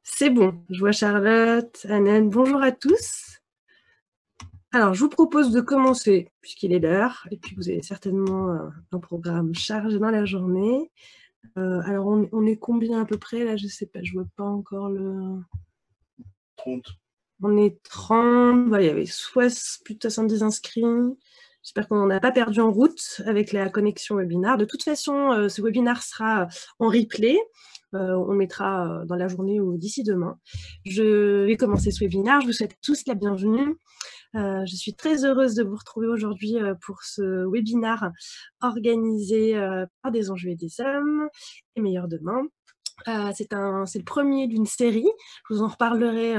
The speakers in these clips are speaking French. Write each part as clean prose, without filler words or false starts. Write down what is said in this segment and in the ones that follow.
C'est bon, je vois Charlotte, Annette, bonjour à tous. Alors, je vous propose de commencer, puisqu'il est l'heure, et puis vous avez certainement un programme chargé dans la journée. Alors, on est combien à peu près, là? Je sais pas, je vois pas encore le... 30. On est 30, voilà, il y avait plus de 70 inscrits. J'espère qu'on n'en a pas perdu en route avec la connexion webinar. De toute façon, ce webinar sera en replay. On mettra dans la journée ou d'ici demain. Je vais commencer ce webinar. Je vous souhaite tous la bienvenue. Je suis très heureuse de vous retrouver aujourd'hui pour ce webinar organisé par des enjeux et des hommes et Meilleurs Demain. C'est le premier d'une série. Je vous en reparlerai,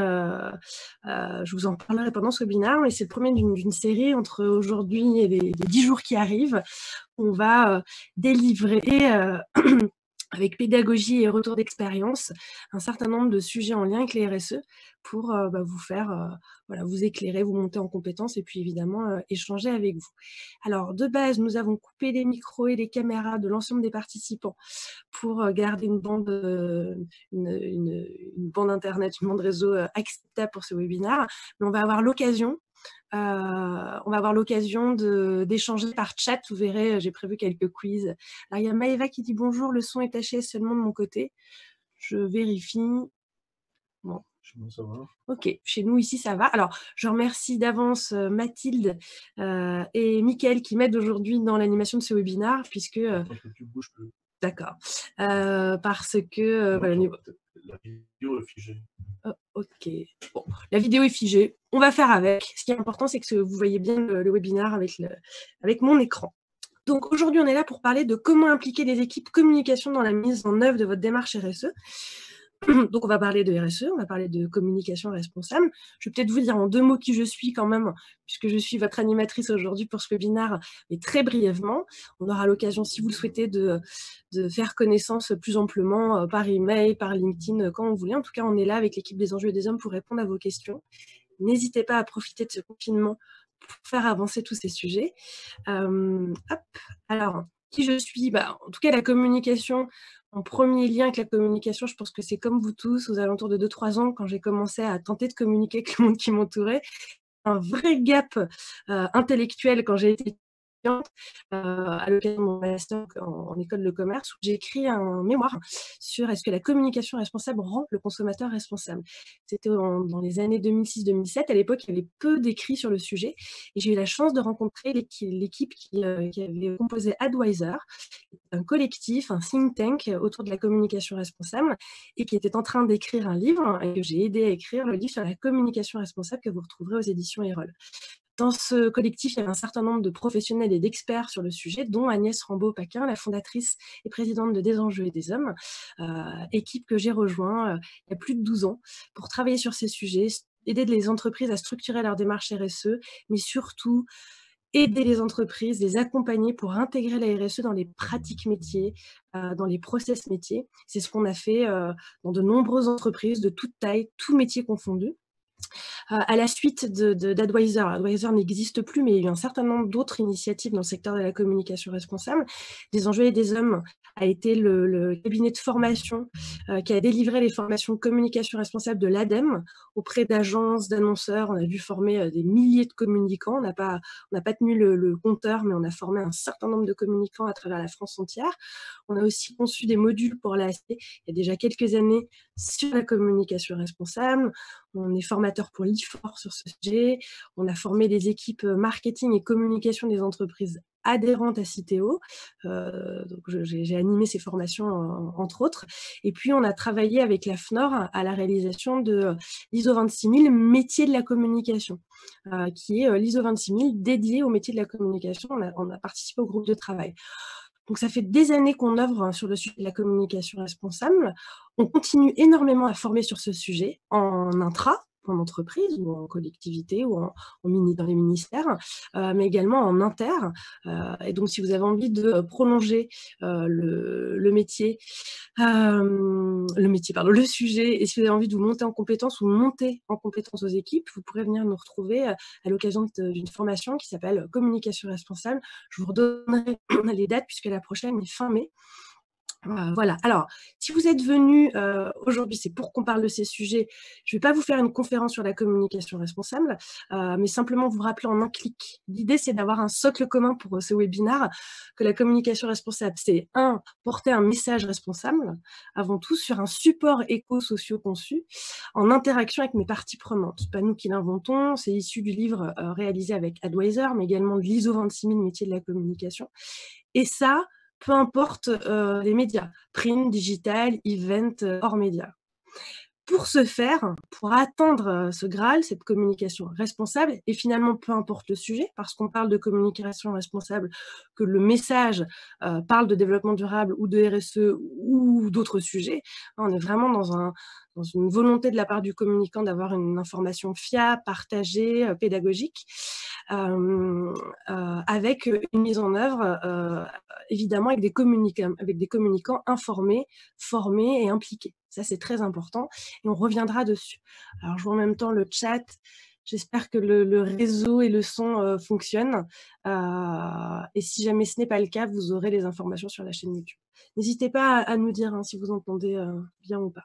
pendant ce webinaire, mais c'est le premier d'une série entre aujourd'hui et les 10 jours qui arrivent. On va délivrer avec pédagogie et retour d'expérience, un certain nombre de sujets en lien avec les RSE pour vous faire, vous éclairer, vous monter en compétences et puis évidemment échanger avec vous. Alors, de base, nous avons coupé les micros et les caméras de l'ensemble des participants pour garder une bande internet, une bande réseau acceptable pour ce webinaire. Mais on va avoir l'occasion d'échanger par chat. Vous verrez, j'ai prévu quelques quiz. Alors, il y a Maëva qui dit bonjour, le son est taché seulement de mon côté. Je vérifie. Bon. Ça va. Ok, chez nous ici ça va. Alors je remercie d'avance Mathilde et Mickaël qui m'aident aujourd'hui dans l'animation de ce webinaire puisque... tu bouges plus. D'accord. Parce que... La vidéo est figée. Oh, ok. Bon, la vidéo est figée. On va faire avec. Ce qui est important, c'est que vous voyez bien le webinaire avec mon écran. Donc aujourd'hui, on est là pour parler de comment impliquer les équipes communication dans la mise en œuvre de votre démarche RSE. Donc on va parler de RSE, on va parler de communication responsable. Je vais peut-être vous dire en 2 mots qui je suis quand même, puisque je suis votre animatrice aujourd'hui pour ce webinaire, mais très brièvement. On aura l'occasion, si vous le souhaitez, de faire connaissance plus amplement par email, par LinkedIn, quand vous voulez. En tout cas, on est là avec l'équipe des enjeux et des hommes pour répondre à vos questions. N'hésitez pas à profiter de ce confinement pour faire avancer tous ces sujets. Alors, qui je suis? En tout cas, la communication, mon premier lien avec la communication, je pense que c'est comme vous tous, aux alentours de 2-3 ans, quand j'ai commencé à tenter de communiquer avec le monde qui m'entourait. Un vrai gap intellectuel quand j'ai été étudiante, à l'occasion de mon master en école de commerce, où j'ai écrit un mémoire sur est-ce que la communication responsable rend le consommateur responsable. C'était dans les années 2006-2007. À l'époque, il y avait peu d'écrits sur le sujet. Et j'ai eu la chance de rencontrer l'équipe qui avait composé Advisor, un collectif, un think tank autour de la communication responsable, et qui était en train d'écrire un livre, et que j'ai aidé à écrire le livre sur la communication responsable que vous retrouverez aux éditions Erol. Dans ce collectif, il y avait un certain nombre de professionnels et d'experts sur le sujet, dont Agnès Rambaud-Paquin, la fondatrice et présidente de Des Enjeux et des Hommes, équipe que j'ai rejoint il y a plus de 12 ans pour travailler sur ces sujets, aider les entreprises à structurer leur démarche RSE, mais surtout aider les entreprises, les accompagner pour intégrer la RSE dans les pratiques métiers, dans les process métiers. C'est ce qu'on a fait dans de nombreuses entreprises de toute taille, tous métiers confondus. À la suite d'Advisor, Advisor n'existe plus, mais il y a eu un certain nombre d'autres initiatives dans le secteur de la communication responsable. Des Enjeux et des Hommes a été le cabinet de formation qui a délivré les formations de communication responsable de l'ADEME auprès d'agences, d'annonceurs. On a dû former des milliers de communicants. On n'a pas tenu le compteur, mais on a formé un certain nombre de communicants à travers la France entière. On a aussi conçu des modules pour l'ASC il y a déjà quelques années sur la communication responsable. On est formateur pour l'IFOR sur ce sujet. On a formé les équipes marketing et communication des entreprises adhérentes à Citeo. Donc j'ai animé ces formations, entre autres. Et puis, on a travaillé avec la FNOR à la réalisation de l'ISO 26000 métier de la communication, qui est l'ISO 26000 dédié au métier de la communication. On a participé au groupe de travail. Donc, ça fait des années qu'on œuvre sur le sujet de la communication responsable. On continue énormément à former sur ce sujet en intra, en entreprise ou en collectivité ou dans les ministères, mais également en inter. Et donc, si vous avez envie de prolonger le sujet, et si vous avez envie de vous monter en compétences ou monter en compétences aux équipes, vous pourrez venir nous retrouver à l'occasion d'une formation qui s'appelle Communication responsable. Je vous redonnerai les dates puisque la prochaine est fin mai. Voilà. Alors, si vous êtes venus aujourd'hui, c'est pour qu'on parle de ces sujets. Je ne vais pas vous faire une conférence sur la communication responsable, mais simplement vous rappeler en un clic. L'idée, c'est d'avoir un socle commun pour ce webinaire, que la communication responsable, c'est porter un message responsable, avant tout sur un support éco-socio conçu, en interaction avec mes parties prenantes. Ce n'est pas nous qui l'inventons, c'est issu du livre réalisé avec Advisor, mais également de l'ISO 26000, métier de la communication. Et ça, peu importe les médias, print, digital, event, hors médias. Pour ce faire, pour atteindre ce Graal, cette communication responsable, et finalement, peu importe le sujet, parce qu'on parle de communication responsable, que le message parle de développement durable ou de RSE ou d'autres sujets, on est vraiment dans une volonté de la part du communicant d'avoir une information fiable, partagée, pédagogique, avec une mise en œuvre, évidemment, avec des communicants informés, formés et impliqués. Ça, c'est très important et on reviendra dessus. Alors, je vois en même temps le chat. J'espère que le réseau et le son fonctionnent. Et si jamais ce n'est pas le cas, vous aurez les informations sur la chaîne YouTube. N'hésitez pas à nous dire si vous entendez bien ou pas.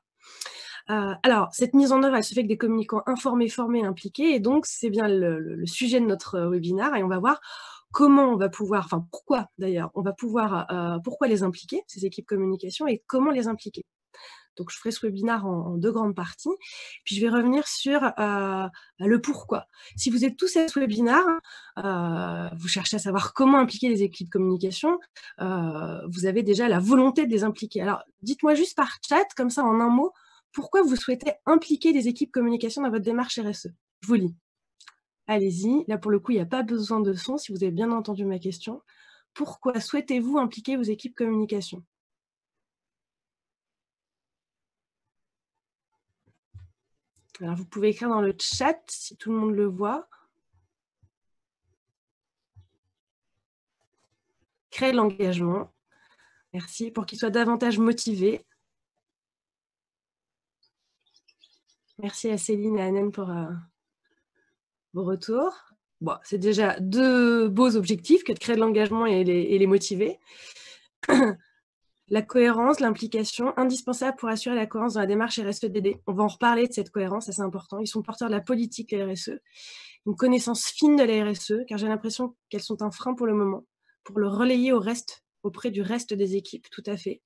Alors, cette mise en œuvre, elle se fait avec des communicants informés, formés, impliqués. Et donc, c'est bien le sujet de notre webinaire. Et on va voir comment on va pouvoir, enfin pourquoi d'ailleurs, on va pouvoir, pourquoi les impliquer, ces équipes communication, et comment les impliquer. Donc, je ferai ce webinaire en 2 grandes parties. Puis, je vais revenir sur le pourquoi. Si vous êtes tous à ce webinaire, vous cherchez à savoir comment impliquer les équipes communication, vous avez déjà la volonté de les impliquer. Alors, dites-moi juste par chat, comme ça, en un mot, pourquoi vous souhaitez impliquer les équipes communication dans votre démarche RSE? Je vous lis. Allez-y. Là, pour le coup, il n'y a pas besoin de son, si vous avez bien entendu ma question. Pourquoi souhaitez-vous impliquer vos équipes communication? Alors, vous pouvez écrire dans le chat si tout le monde le voit. Créer de l'engagement. Merci. Pour qu'ils soient davantage motivés. Merci à Céline et à Anen pour vos retours. Bon, c'est déjà 2 beaux objectifs que de créer de l'engagement et les motiver. La cohérence, l'implication, indispensable pour assurer la cohérence dans la démarche RSEDD. On va en reparler de cette cohérence, ça c'est important. Ils sont porteurs de la politique, la RSE. Une connaissance fine de la RSE, car j'ai l'impression qu'elles sont un frein pour le moment, pour le relayer auprès du reste des équipes, tout à fait.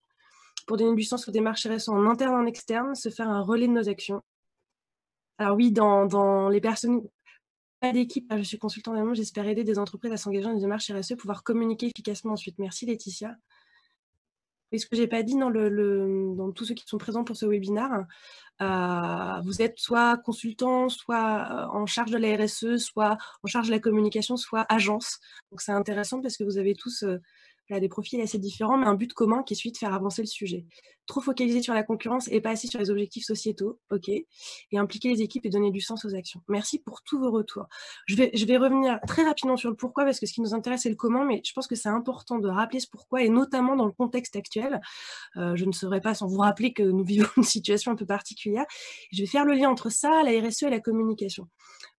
Pour donner du sens aux démarches RSE en interne et en externe, se faire un relais de nos actions. Alors oui, dans les personnes, pas d'équipe, je suis consultant d'amont, j'espère aider des entreprises à s'engager dans une démarche RSE, pouvoir communiquer efficacement ensuite. Merci Laetitia. Et ce que je n'ai pas dit dans tous ceux qui sont présents pour ce webinaire, vous êtes soit consultant, soit en charge de la RSE, soit en charge de la communication, soit agence. Donc c'est intéressant parce que vous avez tous des profils assez différents, mais un but commun qui est celui de faire avancer le sujet. Trop focalisé sur la concurrence et pas assez sur les objectifs sociétaux, ok, et impliquer les équipes et donner du sens aux actions. Merci pour tous vos retours. Je vais revenir très rapidement sur le pourquoi, parce que ce qui nous intéresse, c'est le comment, mais je pense que c'est important de rappeler ce pourquoi, et notamment dans le contexte actuel. Je ne saurais pas sans vous rappeler que nous vivons une situation un peu particulière. Je vais faire le lien entre ça, la RSE et la communication.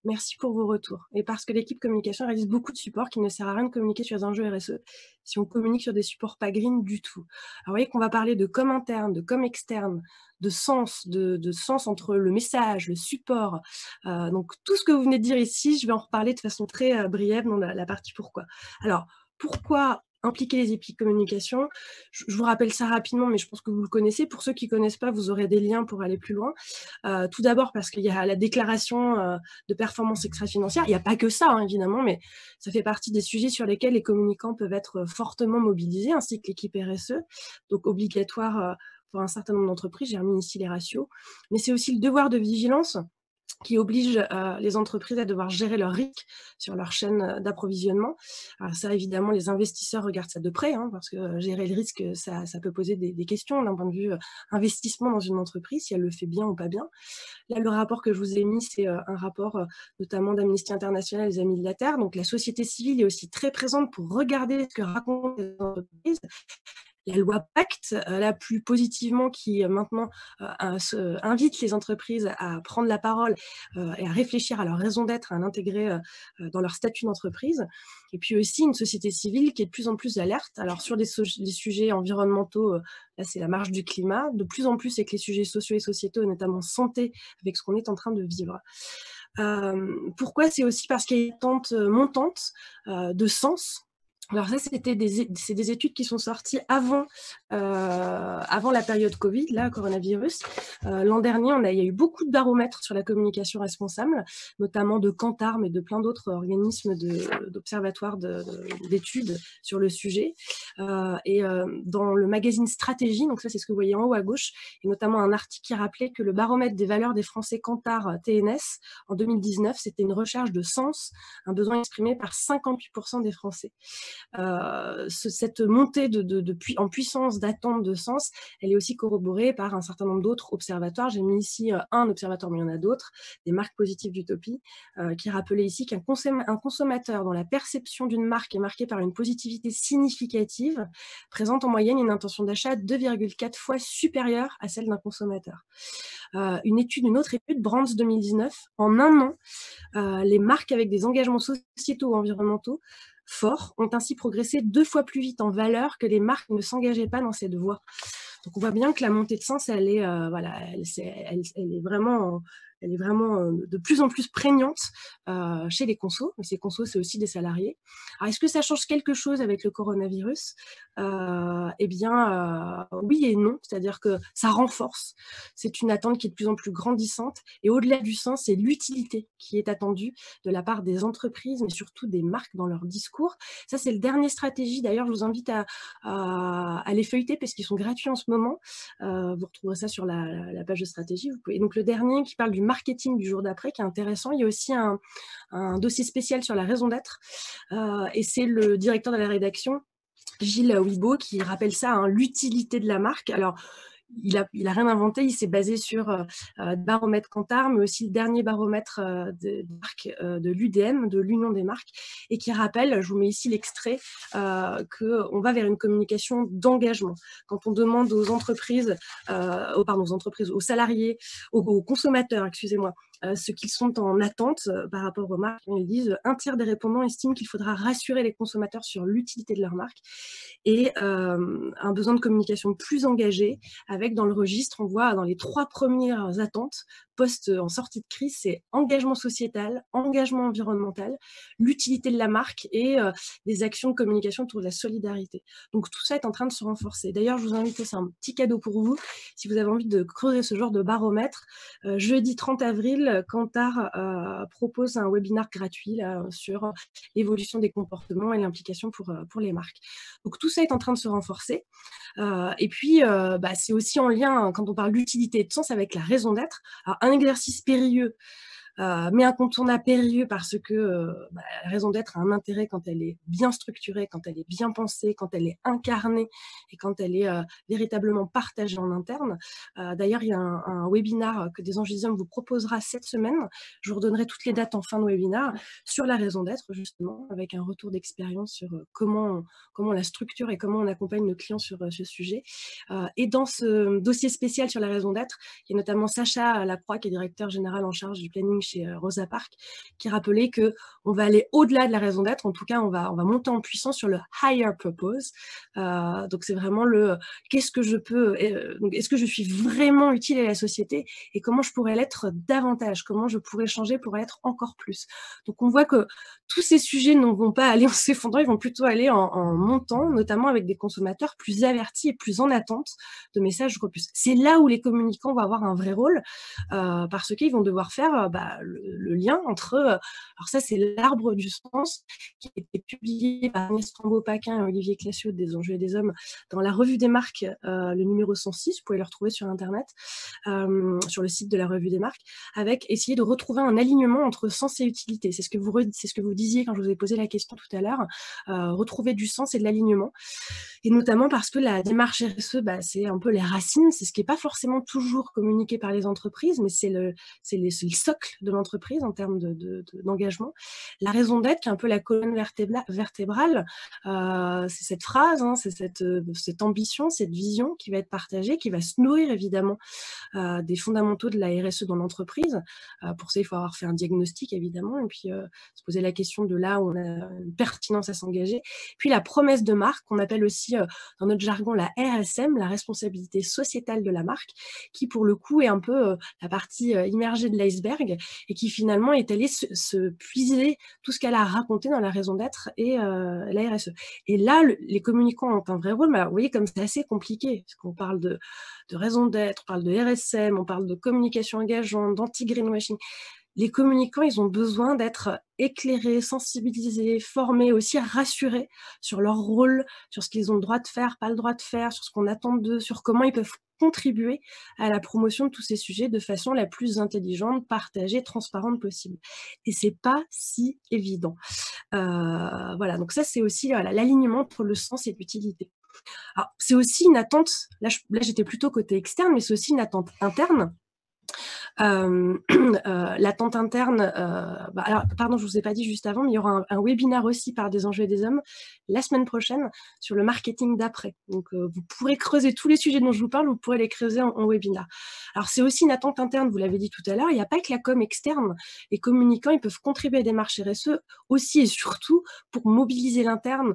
Merci pour vos retours. Et parce que l'équipe communication réalise beaucoup de supports, qu'il ne sert à rien de communiquer sur les enjeux RSE si on communique sur des supports pas green du tout. Alors, vous voyez qu'on va parler de com interne, de com externe, de sens entre le message, le support. Donc, tout ce que vous venez de dire ici, je vais en reparler de façon très briève dans la partie pourquoi. Alors, pourquoi impliquer les équipes communication? Je vous rappelle ça rapidement, mais je pense que vous le connaissez. Pour ceux qui ne connaissent pas, vous aurez des liens pour aller plus loin. Tout d'abord parce qu'il y a la déclaration de performance extra-financière. Il n'y a pas que ça, hein, évidemment, mais ça fait partie des sujets sur lesquels les communicants peuvent être fortement mobilisés, ainsi que l'équipe RSE, donc obligatoire pour un certain nombre d'entreprises. J'ai remis ici les ratios. Mais c'est aussi le devoir de vigilance qui oblige les entreprises à devoir gérer leurs risques sur leur chaîne d'approvisionnement. Alors ça, évidemment, les investisseurs regardent ça de près, hein, parce que gérer le risque, ça peut poser des questions d'un point de vue investissement dans une entreprise, si elle le fait bien ou pas bien. Là, le rapport que je vous ai mis, c'est un rapport notamment d'Amnesty International et des Amis de la Terre. Donc la société civile est aussi très présente pour regarder ce que racontent les entreprises. la loi Pacte, là plus positivement, qui maintenant invite les entreprises à prendre la parole et à réfléchir à leur raison d'être, à l'intégrer dans leur statut d'entreprise. Et puis aussi une société civile qui est de plus en plus alerte. Alors sur des sujets environnementaux, là c'est la marche du climat, de plus en plus avec les sujets sociaux et sociétaux, notamment santé, avec ce qu'on est en train de vivre. Pourquoi? C'est aussi parce qu'il y a une attente montante de sens. Alors ça, c'est des études qui sont sorties avant la période Covid, là, coronavirus. L'an dernier, il y a eu beaucoup de baromètres sur la communication responsable, notamment de Kantar, mais de plein d'autres organismes d'observatoires d'études sur le sujet. Dans le magazine Stratégie, donc ça, c'est ce que vous voyez en haut à gauche, et notamment un article qui rappelait que le baromètre des valeurs des Français Kantar TNS en 2019, c'était une recherche de sens, un besoin exprimé par 58% des Français. Cette montée en puissance d'attente de sens, elle est aussi corroborée par un certain nombre d'autres observatoires. J'ai mis ici un observatoire, mais il y en a d'autres, des marques positives d'utopie, qui rappelaient ici qu'un consommateur dont la perception d'une marque est marquée par une positivité significative présente en moyenne une intention d'achat 2,4 fois supérieure à celle d'un consommateur. Une autre étude, Brands 2019, en un an, les marques avec des engagements sociétaux ou environnementaux forts ont ainsi progressé 2 fois plus vite en valeur que les marques ne s'engageaient pas dans cette voie. Donc on voit bien que la montée de sens, elle est vraiment de plus en plus prégnante chez les consos. Mais ces consos, c'est aussi des salariés. Alors, est-ce que ça change quelque chose avec le coronavirus? Oui et non. C'est-à-dire que ça renforce. C'est une attente qui est de plus en plus grandissante. Et au-delà du sens, c'est l'utilité qui est attendue de la part des entreprises, mais surtout des marques dans leur discours. Ça, c'est le dernier stratégie. D'ailleurs, je vous invite à les feuilleter parce qu'ils sont gratuits en ce moment. Vous retrouverez ça sur la page de stratégie. Et donc, le dernier qui parle du marketing du jour d'après, qui est intéressant. Il y a aussi un dossier spécial sur la raison d'être. Et c'est le directeur de la rédaction, Gilles Wibo, qui rappelle ça, hein, l'utilité de la marque. Alors, il a rien inventé, il s'est basé sur le baromètre Kantar, mais aussi le dernier baromètre de l'UDM, de l'Union des marques, et qui rappelle, je vous mets ici l'extrait, qu'on va vers une communication d'engagement. Quand on demande aux salariés, aux consommateurs, excusez-moi, ce qu'ils sont en attente par rapport aux marques, ils disent un tiers des répondants estiment qu'il faudra rassurer les consommateurs sur l'utilité de leur marque et un besoin de communication plus engagé, avec dans le registre, on voit dans les 3 premières attentes en sortie de crise, c'est engagement sociétal, engagement environnemental, l'utilité de la marque et des actions de communication autour de la solidarité. Donc tout ça est en train de se renforcer. D'ailleurs, je vous invite, c'est un petit cadeau pour vous, si vous avez envie de creuser ce genre de baromètre. Jeudi 30 avril, Kantar propose un webinaire gratuit là, sur l'évolution des comportements et l'implication pour les marques. Donc tout ça est en train de se renforcer. Et puis, c'est aussi en lien, quand on parle d'utilité et de sens, avec la raison d'être. Alors, un exercice périlleux, mais incontournable, périlleux, parce que la raison d'être a un intérêt quand elle est bien structurée, quand elle est bien pensée, quand elle est incarnée et quand elle est véritablement partagée en interne. D'ailleurs, il y a un webinaire que Des Anges des Hommes vous proposera cette semaine. Je vous redonnerai toutes les dates en fin de webinaire sur la raison d'être, justement, avec un retour d'expérience sur comment on la structure et comment on accompagne nos clients sur ce sujet. Et dans ce dossier spécial sur la raison d'être, il y a notamment Sacha Lacroix, qui est directeur général en charge du planning chez Rosa Parks, qui rappelait qu'on va aller au-delà de la raison d'être. En tout cas, on va monter en puissance sur le higher purpose. Donc, c'est vraiment qu'est-ce que je peux, donc, est-ce que je suis vraiment utile à la société et comment je pourrais l'être davantage, comment je pourrais changer pour être encore plus. Donc, on voit que tous ces sujets ne vont pas aller en s'effondrant, ils vont plutôt aller en montant, notamment avec des consommateurs plus avertis et plus en attente de messages plus. C'est là où les communicants vont avoir un vrai rôle, parce qu'ils vont devoir faire le lien entre... alors ça, c'est l'arbre du sens qui a été publié par Agnès Rambaud-Paquin et Olivier Classiot des Enjeux et des Hommes dans la revue des marques, le numéro 106, vous pouvez le retrouver sur Internet, sur le site de la revue des marques, avec essayer de retrouver un alignement entre sens et utilité. C'est ce que vous disiez quand je vous ai posé la question tout à l'heure, retrouver du sens et de l'alignement. Et notamment parce que la démarche RSE, c'est un peu les racines, c'est ce qui n'est pas forcément toujours communiqué par les entreprises, mais c'est le socle de l'entreprise en termes d'engagement. La raison d'être, qui est un peu la colonne vertébrale, c'est cette phrase, hein, c'est cette ambition, cette vision qui va être partagée, qui va se nourrir évidemment des fondamentaux de la RSE dans l'entreprise. Pour ça, il faut avoir fait un diagnostic évidemment, et puis se poser la question de là où on a une pertinence à s'engager. Puis la promesse de marque, qu'on appelle aussi dans notre jargon la RSM, la responsabilité sociétale de la marque, qui pour le coup est un peu la partie immergée de l'iceberg et qui finalement est allée se puiser tout ce qu'elle a raconté dans la raison d'être et la RSE. Et là, les communicants ont un vrai rôle, mais alors, vous voyez comme c'est assez compliqué, parce qu'on parle de raison d'être, on parle de RSM, on parle de communication engageante, d'anti-greenwashing. Les communicants, ils ont besoin d'être éclairés, sensibilisés, formés, aussi rassurés sur leur rôle, sur ce qu'ils ont le droit de faire, pas le droit de faire, sur ce qu'on attend d'eux, sur comment ils peuvent contribuer à la promotion de tous ces sujets de façon la plus intelligente, partagée, transparente possible. Et c'est pas si évident. Voilà, donc ça, c'est aussi l'alignement entre le sens et l'utilité. Alors, c'est aussi une attente, là j'étais plutôt côté externe, mais c'est aussi une attente interne. L'attente interne, alors pardon, je vous ai pas dit juste avant, mais il y aura un webinaire aussi par Des Enjeux et des Hommes la semaine prochaine sur le marketing d'après. Donc vous pourrez creuser tous les sujets dont je vous parle, vous pourrez les creuser en webinaire. Alors c'est aussi une attente interne, vous l'avez dit tout à l'heure, il n'y a pas que la com externe. Les communicants, ils peuvent contribuer à des démarches RSE aussi et surtout pour mobiliser l'interne,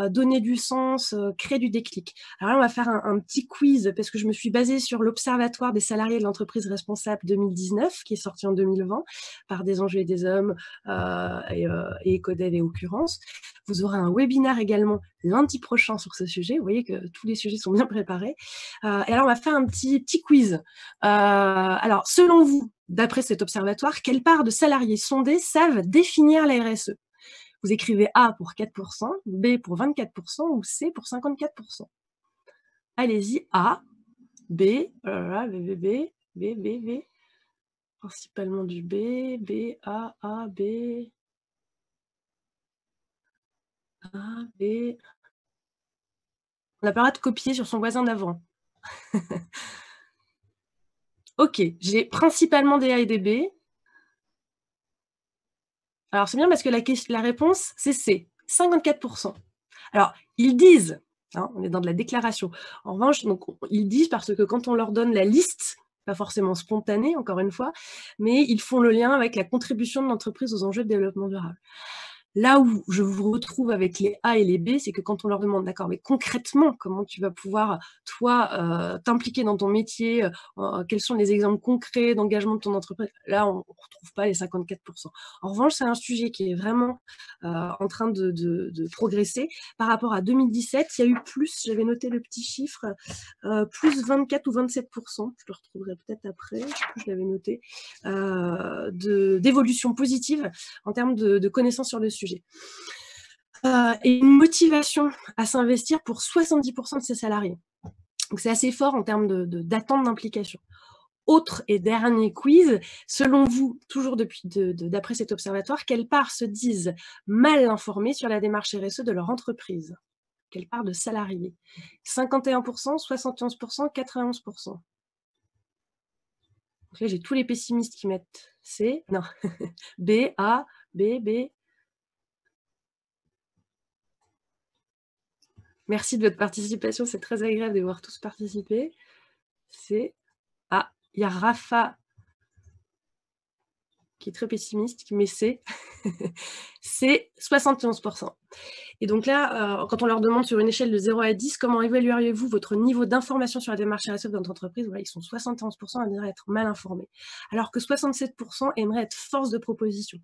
donner du sens, créer du déclic. Alors là, on va faire un petit quiz parce que je me suis basée sur l'Observatoire des salariés de l'entreprise responsable 2019, qui est sorti en 2020 par Des Enjeux et des Hommes et Ecodev et Occurrence. Vous aurez un webinaire également lundi prochain sur ce sujet. Vous voyez que tous les sujets sont bien préparés. Et alors, on va faire un petit quiz. Alors, selon vous, d'après cet observatoire, quelle part de salariés sondés savent définir la RSE? Vous écrivez A pour 4%, B pour 24% ou C pour 54%. Allez-y, A, B, B, B, B, B. Principalement du B, B, A, B, A, B. On n'a pas le droit de copier sur son voisin d'avant. Ok, j'ai principalement des A et des B. Alors c'est bien parce que la réponse, c'est C, 54%. Alors, ils disent, hein, on est dans de la déclaration. En revanche, donc, ils disent parce que quand on leur donne la liste, pas forcément spontanée, encore une fois, mais ils font le lien avec la contribution de l'entreprise aux enjeux de développement durable. Là où je vous retrouve avec les A et les B, c'est que quand on leur demande, d'accord, mais concrètement, comment tu vas pouvoir, toi, t'impliquer dans ton métier, quels sont les exemples concrets d'engagement de ton entreprise, là, on ne retrouve pas les 54%. En revanche, c'est un sujet qui est vraiment en train de progresser. Par rapport à 2017, il y a eu plus, j'avais noté le petit chiffre, plus 24 ou 27%, je le retrouverai peut-être après, je sais plus, je l'avais noté, d'évolution positive en termes de connaissances sur le sujet. Et une motivation à s'investir pour 70% de ses salariés. Donc c'est assez fort en termes d'attente d'implication. Autre et dernier quiz, selon vous, toujours d'après cet observatoire, quelle part se disent mal informés sur la démarche RSE de leur entreprise? Quelle part de salariés? 51%, 71%, 91%. Donc là, j'ai tous les pessimistes qui mettent C, non, B, A, B, B. Merci de votre participation, c'est très agréable de voir tous participer. C'est... Ah, il y a Rafa qui est très pessimiste, qui met C. C'est 71%. Et donc là, quand on leur demande sur une échelle de 0 à 10, comment évalueriez-vous votre niveau d'information sur la démarche RSE de votre entreprise? Voilà, ils sont 71% à dire être mal informés, alors que 67% aimeraient être force de proposition.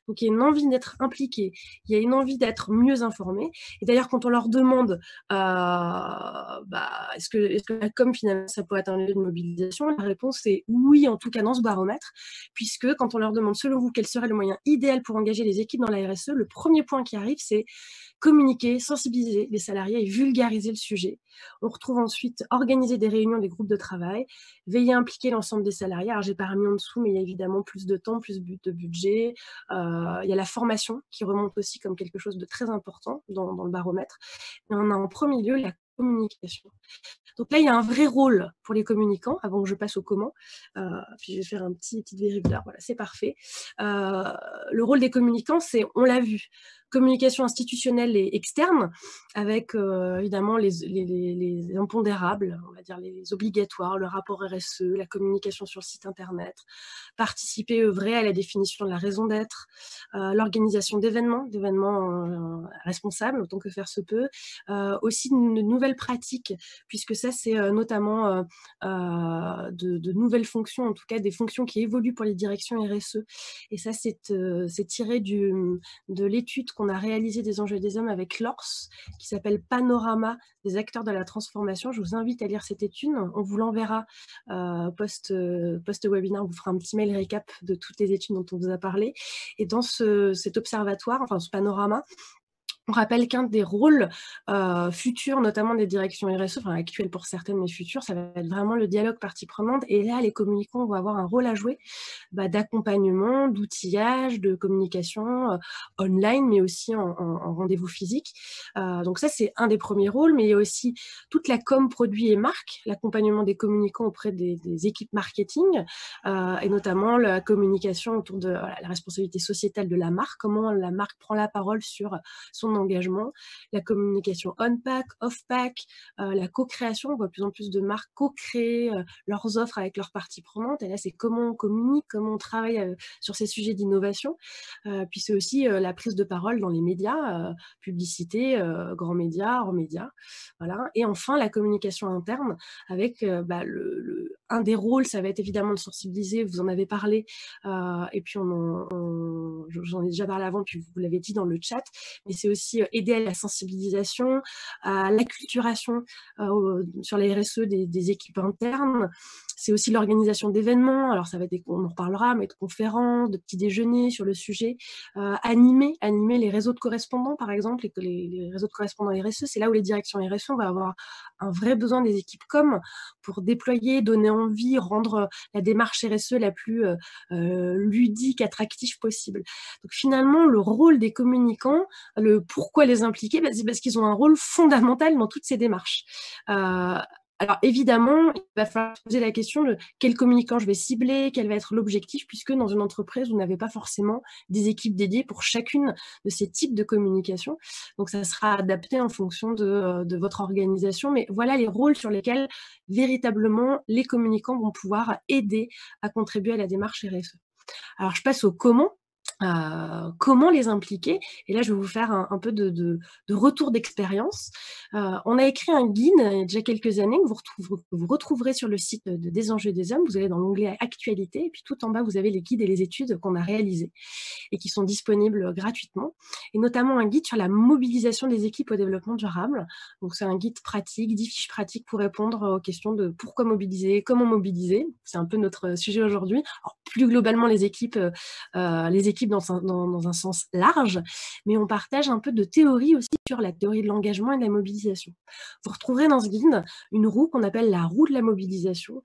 Donc il y a une envie d'être impliqué, il y a une envie d'être mieux informé. Et d'ailleurs, quand on leur demande est-ce que la com, finalement, ça pourrait être un lieu de mobilisation, la réponse est oui, en tout cas dans ce baromètre, puisque quand on leur demande, selon vous, quel serait le moyen idéal pour engager les équipes dans la RSE, le premier point qui arrive, c'est communiquer, sensibiliser les salariés et vulgariser le sujet. On retrouve ensuite organiser des réunions, des groupes de travail, veiller à impliquer l'ensemble des salariés. Alors, j'ai pas mis en dessous, mais il y a évidemment plus de temps, plus de budget. Il y a la formation qui remonte aussi comme quelque chose de très important dans le baromètre. Et on a en premier lieu la communication. Donc là, il y a un vrai rôle pour les communicants, avant que je passe au comment. Puis je vais faire un petit vérificateur. Voilà, c'est parfait. Le rôle des communicants, c'est, on l'a vu, communication institutionnelle et externe, avec évidemment les impondérables, on va dire les obligatoires, le rapport RSE, la communication sur le site internet, participer, œuvrer à la définition de la raison d'être, l'organisation d'événements responsables, autant que faire se peut, aussi de nouvelles pratiques, puisque ça, c'est notamment de nouvelles fonctions, en tout cas des fonctions qui évoluent pour les directions RSE. Et ça, c'est tiré de l'étude qu'on a réalisée des enjeux des hommes avec l'ORS, qui s'appelle Panorama des acteurs de la transformation. Je vous invite à lire cette étude. On vous l'enverra post-webinaire. On vous fera un petit mail récap de toutes les études dont on vous a parlé. Et dans cet observatoire, enfin ce panorama, on rappelle qu'un des rôles futurs, notamment des directions RSE, enfin actuelles pour certaines, mais futures, ça va être vraiment le dialogue partie prenante. Et là, les communicants vont avoir un rôle à jouer d'accompagnement, d'outillage, de communication online, mais aussi en rendez-vous physique. Donc ça, c'est un des premiers rôles, mais il y a aussi toute la com produit et marque, l'accompagnement des communicants auprès des équipes marketing, et notamment la communication autour de la responsabilité sociétale de la marque, comment la marque prend la parole sur son engagement, la communication on-pack, off-pack, la co-création. On voit de plus en plus de marques co-créer leurs offres avec leurs parties prenantes. Et là, c'est comment on communique, comment on travaille sur ces sujets d'innovation. Puis c'est aussi la prise de parole dans les médias, publicité, grands médias, hors médias. Voilà. Et enfin, la communication interne avec un des rôles, ça va être évidemment de sensibiliser, vous en avez parlé, et puis j'en ai déjà parlé avant, puis vous l'avez dit dans le chat, mais c'est aussi aider à la sensibilisation, à l'acculturation sur les RSE des équipes internes. C'est aussi l'organisation d'événements, alors ça va être on en reparlera, mais de conférences, de petits déjeuners sur le sujet, animer les réseaux de correspondants, par exemple, et que les réseaux de correspondants RSE, c'est là où les directions RSE, on va avoir un vrai besoin des équipes com pour déployer, donner envie, rendre la démarche RSE la plus ludique, attractive possible. Donc finalement, le rôle des communicants, le pourquoi les impliquer, c'est parce qu'ils ont un rôle fondamental dans toutes ces démarches. Alors évidemment, il va falloir se poser la question de quel communicant je vais cibler, quel va être l'objectif, puisque dans une entreprise, vous n'avez pas forcément des équipes dédiées pour chacune de ces types de communication. Donc ça sera adapté en fonction de votre organisation. Mais voilà les rôles sur lesquels véritablement les communicants vont pouvoir aider à contribuer à la démarche RSE. Alors je passe au comment. Comment les impliquer? Et là, je vais vous faire un peu de retour d'expérience. On a écrit un guide il y a déjà quelques années que vous retrouverez sur le site des enjeux des hommes. Vous allez dans l'onglet Actualité, et puis tout en bas, vous avez les guides et les études qu'on a réalisées et qui sont disponibles gratuitement, et notamment un guide sur la mobilisation des équipes au développement durable. Donc c'est un guide pratique, 10 fiches pratiques pour répondre aux questions de pourquoi mobiliser, comment mobiliser. C'est un peu notre sujet aujourd'hui. Alors, plus globalement, les équipes dans un sens large, mais on partage un peu de théorie aussi sur la théorie de l'engagement et de la mobilisation. Vous retrouverez dans ce guide une roue qu'on appelle la roue de la mobilisation,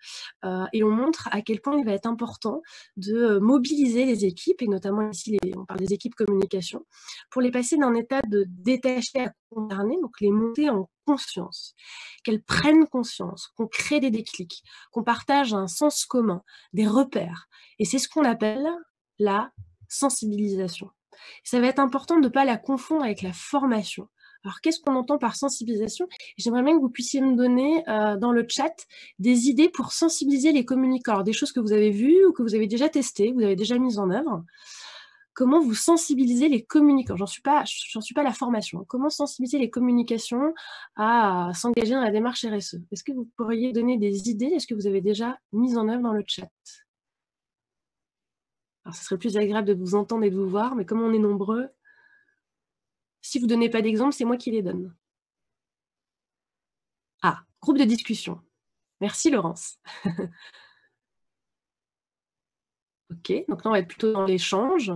et on montre à quel point il va être important de mobiliser les équipes, et notamment ici, on parle des équipes communication, pour les passer d'un état de détaché à concerné, donc les monter en conscience, qu'elles prennent conscience, qu'on crée des déclics, qu'on partage un sens commun, des repères. Et c'est ce qu'on appelle la sensibilisation. Ça va être important de ne pas la confondre avec la formation. Alors, qu'est-ce qu'on entend par sensibilisation? J'aimerais bien que vous puissiez me donner dans le chat des idées pour sensibiliser les communicants. Alors, des choses que vous avez vues ou que vous avez déjà testées, que vous avez déjà mises en œuvre. Comment vous sensibilisez les communicants? J'en suis pas la formation. Comment sensibiliser les communications à s'engager dans la démarche RSE? Est-ce que vous pourriez donner des idées? Est-ce que vous avez déjà mis en œuvre dans le chat? Alors, ce serait plus agréable de vous entendre et de vous voir, mais comme on est nombreux, si vous ne donnez pas d'exemple, c'est moi qui les donne. Ah, groupe de discussion. Merci Laurence. Ok, donc là on va être plutôt dans l'échange.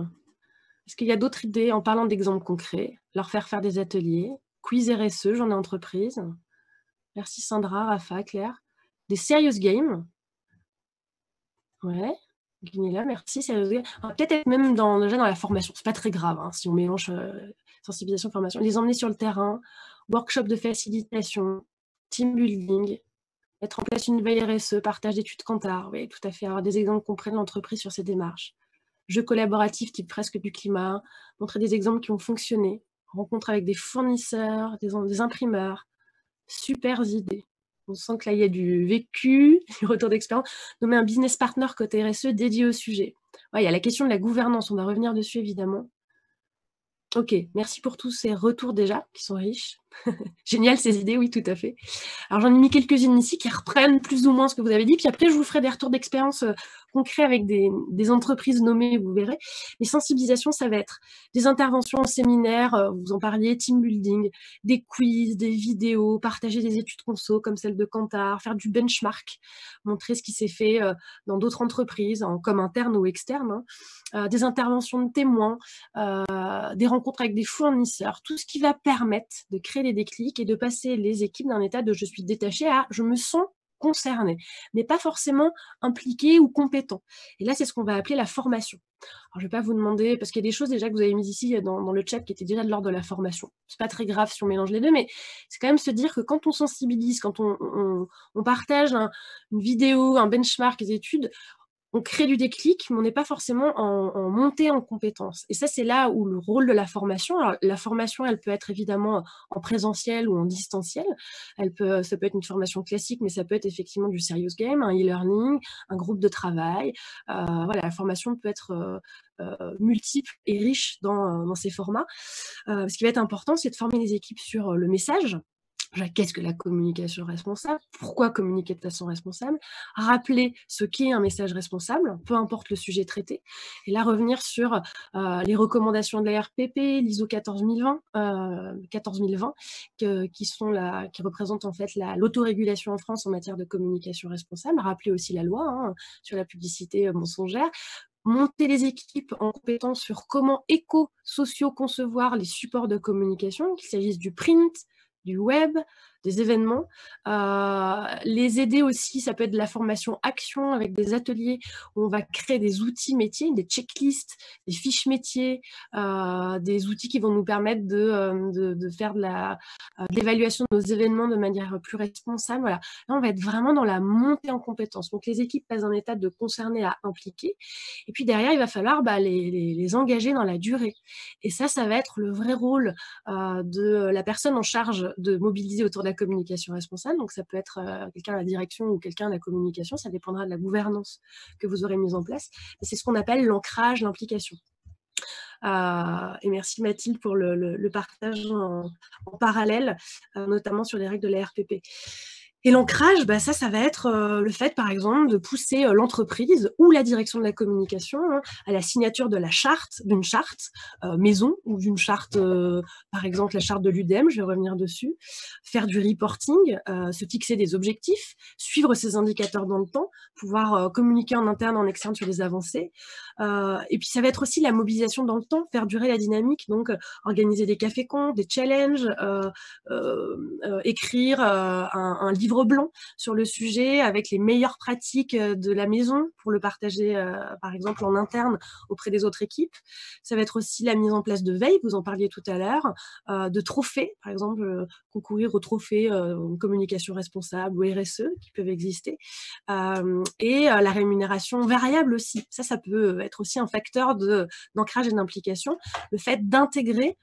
Est-ce qu'il y a d'autres idées en parlant d'exemples concrets? Leur faire des ateliers, quiz RSE, j'en ai entreprise. Merci Sandra, Rafa, Claire. Des serious games. Ouais, Guinilla, merci. Serious games. On va peut-être être même déjà dans la formation. C'est pas très grave hein, si on mélange sensibilisation, formation. Les emmener sur le terrain, workshop de facilitation. team building, mettre en place une veille RSE, partage d'études Kantar, oui, tout à fait, avoir des exemples concrets de l'entreprise sur ses démarches. Jeux collaboratifs type presque du climat, montrer des exemples qui ont fonctionné, rencontre avec des fournisseurs, des imprimeurs, super idées. On sent que là, il y a du vécu, du retour d'expérience. Nommer un business partner côté RSE dédié au sujet. Ouais, il y a la question de la gouvernance, on va revenir dessus évidemment. Ok, merci pour tous ces retours déjà, qui sont riches. Génial ces idées, oui, tout à fait. Alors j'en ai mis quelques-unes ici qui reprennent plus ou moins ce que vous avez dit, puis après je vous ferai des retours d'expérience concrets avec des entreprises nommées, vous verrez. Les sensibilisations, ça va être des interventions en séminaire, vous en parliez, team building, des quiz, des vidéos, partager des études conso comme celle de Kantar, faire du benchmark, montrer ce qui s'est fait dans d'autres entreprises, comme internes ou externes, des interventions de témoins, des rencontres avec des fournisseurs, tout ce qui va permettre de créer les déclics et de passer les équipes d'un état de je suis détaché à je me sens concerné, mais pas forcément impliqué ou compétent. Et là, c'est ce qu'on va appeler la formation. Alors, je ne vais pas vous demander, parce qu'il y a des choses déjà que vous avez mises ici dans le chat qui étaient déjà de l'ordre de la formation. C'est pas très grave si on mélange les deux, mais c'est quand même se dire que quand on sensibilise, quand on partage une vidéo, un benchmark, des études, on crée du déclic, mais on n'est pas forcément en montée en compétences. Et ça, c'est là où le rôle de la formation, alors la formation, elle peut être évidemment en présentiel ou en distanciel. Ça peut être une formation classique, mais ça peut être effectivement du serious game, un e-learning, un groupe de travail. Voilà, la formation peut être multiple et riche dans ces formats. Ce qui va être important, c'est de former les équipes sur le message. Qu'est-ce que la communication responsable? Pourquoi communiquer de façon responsable? Rappeler ce qu'est un message responsable, peu importe le sujet traité. Et là, revenir sur les recommandations de la RPP, l'ISO 14020, qui représentent en fait l'autorégulation en France en matière de communication responsable. Rappeler aussi la loi sur la publicité mensongère. Monter les équipes en compétence sur comment éco-sociaux concevoir les supports de communication, qu'il s'agisse du print, du web, des événements. Les aider aussi, ça peut être de la formation action avec des ateliers où on va créer des outils métiers, des checklists, des fiches métiers, des outils qui vont nous permettre de faire de l'évaluation de nos événements de manière plus responsable. Voilà. Là, on va être vraiment dans la montée en compétences. Donc, les équipes passent d'un état de concerné à impliqué. Et puis derrière, il va falloir les engager dans la durée. Et ça va être le vrai rôle de la personne en charge de mobiliser autour de la communication responsable. Donc, ça peut être quelqu'un à la direction ou quelqu'un à la communication. Ça dépendra de la gouvernance que vous aurez mise en place. Et c'est ce qu'on appelle l'ancrage, l'implication. Et merci Mathilde pour le partage en parallèle, notamment sur les règles de la RPP. Et l'ancrage, ça va être le fait, par exemple, de pousser l'entreprise ou la direction de la communication à la signature de d'une charte maison ou d'une charte, par exemple, la charte de l'UDEM, je vais revenir dessus, faire du reporting, se fixer des objectifs, suivre ces indicateurs dans le temps, pouvoir communiquer en interne, en externe sur les avancées. Et puis, ça va être aussi la mobilisation dans le temps, faire durer la dynamique, donc organiser des cafés-cons, des challenges, écrire un livre blanc sur le sujet avec les meilleures pratiques de la maison pour le partager, par exemple, en interne auprès des autres équipes. Ça va être aussi la mise en place de veille, vous en parliez tout à l'heure, de trophées, par exemple, concourir aux trophées communication responsable ou RSE qui peuvent exister, et la rémunération variable aussi. Ça peut être aussi un facteur d'ancrage et d'implication, le fait d'intégrer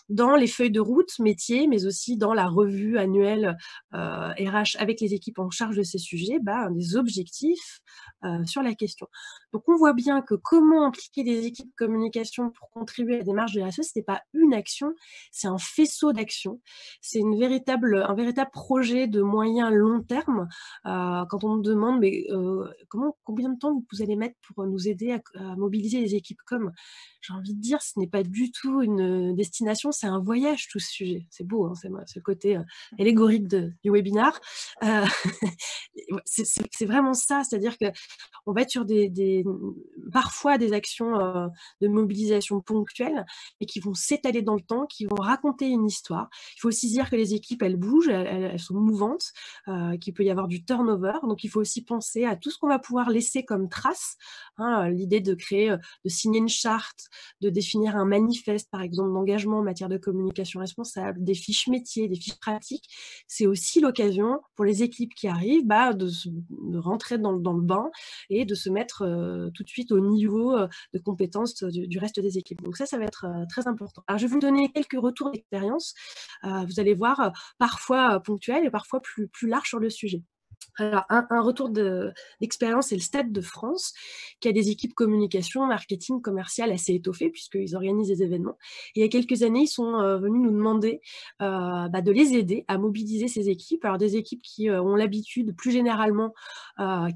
dans les feuilles de route métiers, mais aussi dans la revue annuelle RH avec les équipes en charge de ces sujets, des objectifs sur la question. Donc, on voit bien que comment impliquer des équipes communication pour contribuer à la démarche de RSE, ce n'est pas une action, c'est un faisceau d'actions. C'est un véritable projet de moyen long terme. Quand on me demande mais, combien de temps vous allez mettre pour nous aider à mobiliser les équipes com, j'ai envie de dire, ce n'est pas du tout une destination, c'est un voyage, tout ce sujet. C'est beau, c'est ce côté allégorique du webinaire. C'est vraiment ça, c'est-à-dire qu'on va être sur parfois des actions de mobilisation ponctuelles et qui vont s'étaler dans le temps, qui vont raconter une histoire. Il faut aussi dire que les équipes, elles bougent, elles sont mouvantes, qu'il peut y avoir du turnover. Donc, il faut aussi penser à tout ce qu'on va pouvoir laisser comme trace. Hein, l'idée de créer, de signer une charte, de définir un manifeste, par exemple, d'engagement en matière de communication responsable, des fiches métiers, des fiches pratiques. C'est aussi l'occasion pour les équipes qui arrivent de rentrer dans le bain et de se mettre tout de suite au niveau de compétences du reste des équipes. Donc ça va être très important. Alors, je vais vous donner quelques retours d'expérience. Vous allez voir, parfois ponctuels et parfois plus larges sur le sujet. Alors, un retour d'expérience, c'est le Stade de France, qui a des équipes communication, marketing, commercial assez étoffées, puisqu'ils organisent des événements. Et il y a quelques années, ils sont venus nous demander de les aider à mobiliser ces équipes. Alors, des équipes qui ont l'habitude, plus généralement,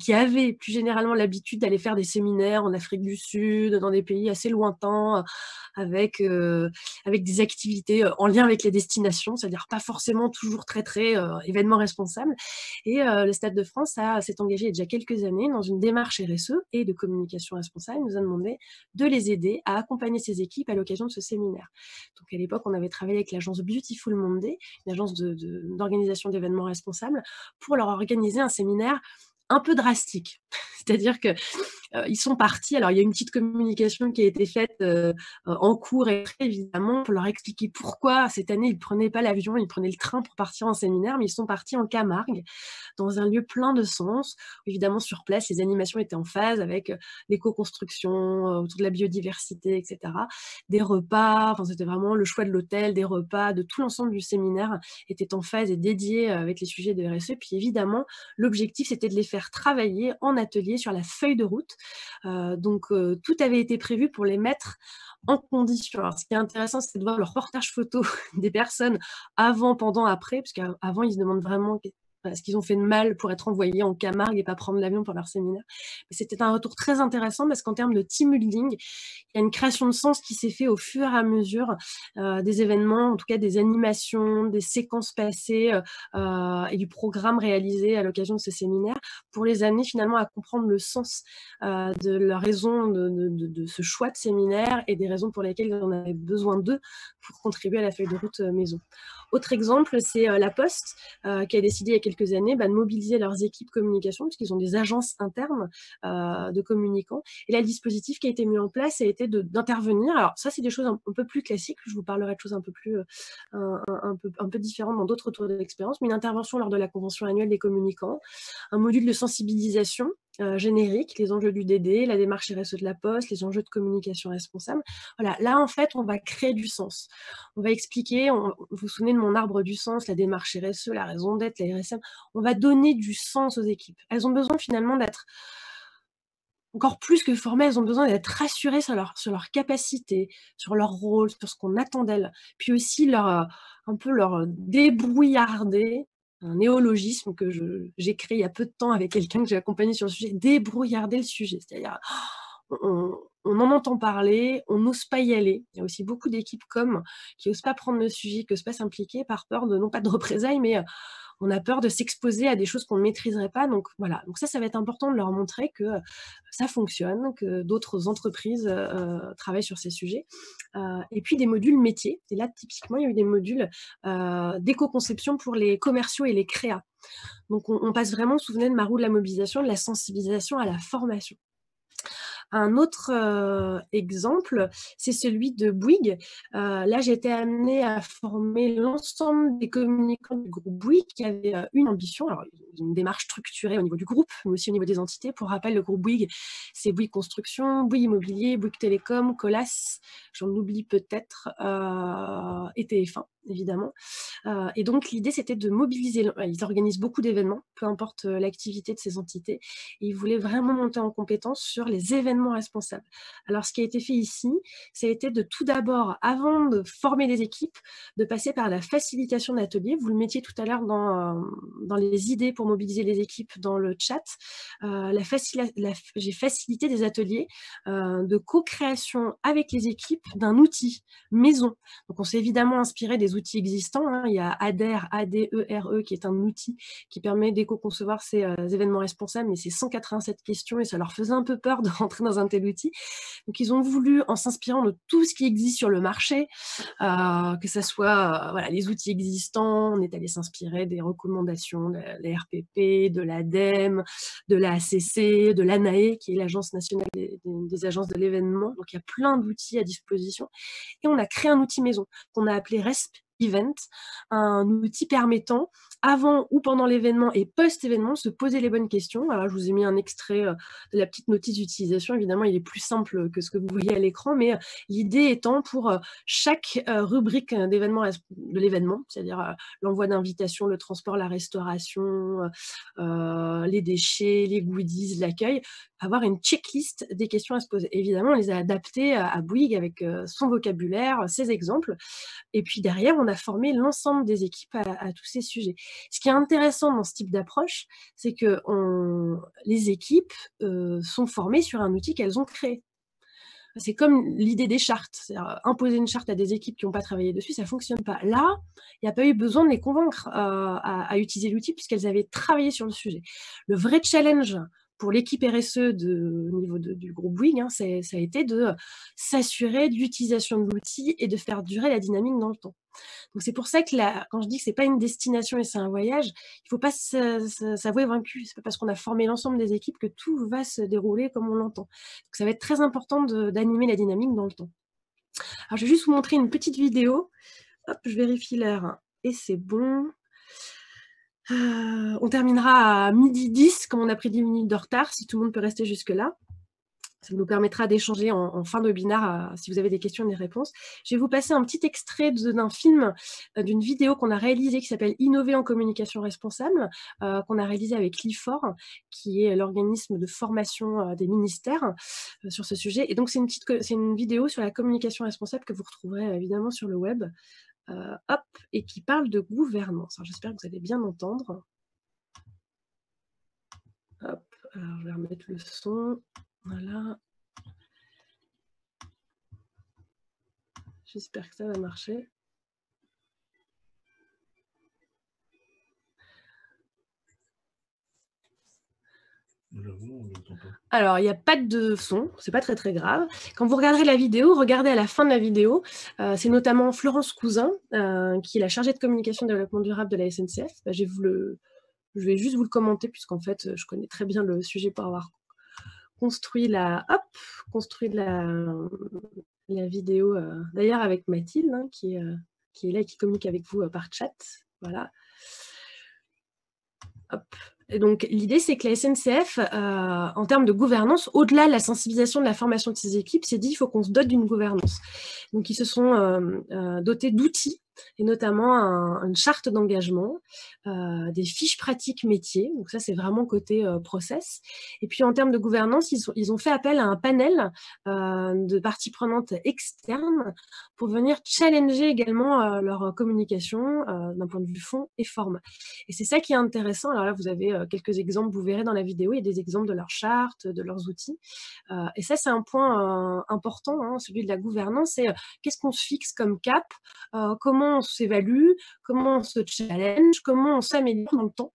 qui avaient plus généralement l'habitude d'aller faire des séminaires en Afrique du Sud, dans des pays assez lointains, avec des activités en lien avec les destinations, c'est-à-dire pas forcément toujours très, très événements responsables. Et le Stade de France s'est engagé il y a déjà quelques années dans une démarche RSE et de communication responsable. Il nous a demandé de les aider à accompagner ces équipes à l'occasion de ce séminaire. Donc à l'époque, on avait travaillé avec l'agence Beautiful Monday, une agence d'organisation d'événements responsables, pour leur organiser un séminaire un peu drastique. C'est-à-dire que ils sont partis. Alors, il y a une petite communication qui a été faite en cours et évidemment pour leur expliquer pourquoi cette année ils ne prenaient pas l'avion, ils prenaient le train pour partir en séminaire, mais ils sont partis en Camargue, dans un lieu plein de sens. Évidemment, sur place, les animations étaient en phase avec l'éco-construction, autour de la biodiversité, etc. Des repas, enfin, c'était vraiment le choix de l'hôtel, des repas, de tout l'ensemble du séminaire était en phase et dédié avec les sujets de RSE. Puis évidemment, l'objectif, c'était de les faire travailler en atelier sur la feuille de route. Donc, tout avait été prévu pour les mettre en condition. Alors, ce qui est intéressant, c'est de voir le reportage photo des personnes avant, pendant, après, parce qu'avant, ils se demandent vraiment ce qu'ils ont fait de mal pour être envoyés en Camargue et pas prendre l'avion pour leur séminaire. Mais c'était un retour très intéressant parce qu'en termes de team building, il y a une création de sens qui s'est fait au fur et à mesure des événements, en tout cas des animations, des séquences passées et du programme réalisé à l'occasion de ce séminaire pour les amener finalement à comprendre le sens de la raison de ce choix de séminaire et des raisons pour lesquelles on avait besoin d'eux pour contribuer à la feuille de route maison. Autre exemple, c'est La Poste qui a décidé il y a quelques années de mobiliser leurs équipes communication, puisqu'ils ont des agences internes de communicants. Et là, le dispositif qui a été mis en place a été d'intervenir. Alors ça, c'est des choses un peu plus classiques. Je vous parlerai de choses un peu plus un peu différentes dans d'autres retours d'expérience, mais une intervention lors de la convention annuelle des communicants, un module de sensibilisation générique, les enjeux du DD, la démarche RSE de La Poste, les enjeux de communication responsable. Voilà, là, en fait, on va créer du sens. On va expliquer, vous vous souvenez de mon arbre du sens, la démarche RSE, la raison d'être, la RSM. On va donner du sens aux équipes. Elles ont besoin finalement d'être encore plus que formées, elles ont besoin d'être rassurées sur leur capacité, sur leur rôle, sur ce qu'on attend d'elles. Puis aussi un peu leur débrouillarder, un néologisme que j'ai créé il y a peu de temps avec quelqu'un que j'ai accompagné sur le sujet, débrouillarder le sujet. C'est-à-dire, on en entend parler, on n'ose pas y aller. Il y a aussi beaucoup d'équipes qui n'osent pas prendre le sujet, qui n'osent pas s'impliquer par peur non pas de représailles, mais on a peur de s'exposer à des choses qu'on ne maîtriserait pas. Donc voilà, donc ça va être important de leur montrer que ça fonctionne, que d'autres entreprises travaillent sur ces sujets. Et puis des modules métiers. Et là, typiquement, il y a eu des modules d'éco-conception pour les commerciaux et les créas. Donc on passe vraiment, vous vous souvenez de ma roue de la mobilisation, de la sensibilisation à la formation. Un autre exemple, c'est celui de Bouygues. Là, j'ai été amenée à former l'ensemble des communicants du groupe Bouygues qui avaient une ambition, alors une démarche structurée au niveau du groupe, mais aussi au niveau des entités. Pour rappel, le groupe Bouygues, c'est Bouygues Construction, Bouygues Immobilier, Bouygues Télécom, Colas, j'en oublie peut-être, et TF1, évidemment. Et donc, l'idée, c'était de mobiliser. Ils organisent beaucoup d'événements, peu importe l'activité de ces entités. Et ils voulaient vraiment monter en compétence sur les événements responsables. Alors, ce qui a été fait ici, ça a été de tout d'abord, avant de former des équipes, de passer par la facilitation d'ateliers. Vous le mettiez tout à l'heure dans les idées pour mobiliser les équipes dans le chat. J'ai facilité des ateliers de co-création avec les équipes d'un outil maison. Donc, on s'est évidemment inspiré des outils existants, hein. Il y a ADERE, ADERE, qui est un outil qui permet d'éco-concevoir ces événements responsables, mais c'est 187 questions et ça leur faisait un peu peur de rentrer dans un tel outil. Donc ils ont voulu, en s'inspirant de tout ce qui existe sur le marché, que ça soit voilà, les outils existants, on est allé s'inspirer des recommandations de la RPP, de l'ADEME, de la ACC, de l'ANAE, qui est l'Agence nationale des agences de l'événement. Donc il y a plein d'outils à disposition. Et on a créé un outil maison qu'on a appelé RESP Event, un outil permettant, avant ou pendant l'événement et post-événement, se poser les bonnes questions. Alors, je vous ai mis un extrait de la petite notice d'utilisation. Évidemment, il est plus simple que ce que vous voyez à l'écran, mais l'idée étant pour chaque rubrique de l'événement, c'est-à-dire l'envoi d'invitations, le transport, la restauration, les déchets, les goodies, l'accueil, avoir une checklist des questions à se poser. Évidemment, on les a adaptées à Bouygues avec son vocabulaire, ses exemples. Et puis derrière, on a formé l'ensemble des équipes à tous ces sujets. Ce qui est intéressant dans ce type d'approche, c'est que les équipes sont formées sur un outil qu'elles ont créé. C'est comme l'idée des chartes. C'est-à-dire, imposer une charte à des équipes qui n'ont pas travaillé dessus, ça ne fonctionne pas. Là, il n'y a pas eu besoin de les convaincre à utiliser l'outil puisqu'elles avaient travaillé sur le sujet. Le vrai challenge pour l'équipe RSE au niveau du groupe Bouygues, hein, ça a été de s'assurer de l'utilisation de l'outil et de faire durer la dynamique dans le temps. Donc c'est pour ça que quand je dis que c'est pas une destination et c'est un voyage, il faut pas s'avouer vaincu. C'est pas parce qu'on a formé l'ensemble des équipes que tout va se dérouler comme on l'entend. Donc ça va être très important d'animer la dynamique dans le temps. Alors je vais juste vous montrer une petite vidéo. Hop, je vérifie l'heure et c'est bon. On terminera à 12h10, comme on a pris 10 minutes de retard, si tout le monde peut rester jusque-là. Ça nous permettra d'échanger en fin de webinaire si vous avez des questions et des réponses. Je vais vous passer un petit extrait d'un film, d'une vidéo qu'on a réalisée qui s'appelle « Innover en communication responsable », qu'on a réalisée avec l'IFOR, qui est l'organisme de formation des ministères sur ce sujet. Et donc, c'est une vidéo sur la communication responsable que vous retrouverez évidemment sur le web. Hop, et qui parle de gouvernance. J'espère que vous allez bien entendre. Hop, alors je vais remettre le son. Voilà. J'espère que ça va marcher. Alors, il n'y a pas de son, c'est pas très grave. Quand vous regarderez la vidéo, regardez à la fin de la vidéo, c'est notamment Florence Cousin, qui est la chargée de communication et développement durable de la SNCF. Je vais juste vous le commenter, puisqu'en fait, je connais très bien le sujet pour avoir construit la vidéo, d'ailleurs avec Mathilde, hein, qui est là et qui communique avec vous par chat. Voilà. Hop. Et donc, l'idée, c'est que la SNCF, en termes de gouvernance, au-delà de la sensibilisation de la formation de ses équipes, s'est dit qu'il faut qu'on se dote d'une gouvernance. Donc, ils se sont dotés d'outils, et notamment une charte d'engagement, des fiches pratiques métiers. Donc, ça, c'est vraiment côté process. Et puis, en termes de gouvernance, ils ont fait appel à un panel de parties prenantes externes pour venir challenger également leur communication d'un point de vue fond et forme. Et c'est ça qui est intéressant. Alors là, vous avez quelques exemples, vous verrez dans la vidéo, il y a des exemples de leurs chartes, de leurs outils. Et ça, c'est un point important, hein, celui de la gouvernance, c'est qu'est-ce qu'on se fixe comme cap, comment on s'évalue, comment on se challenge, comment on s'améliore dans le temps.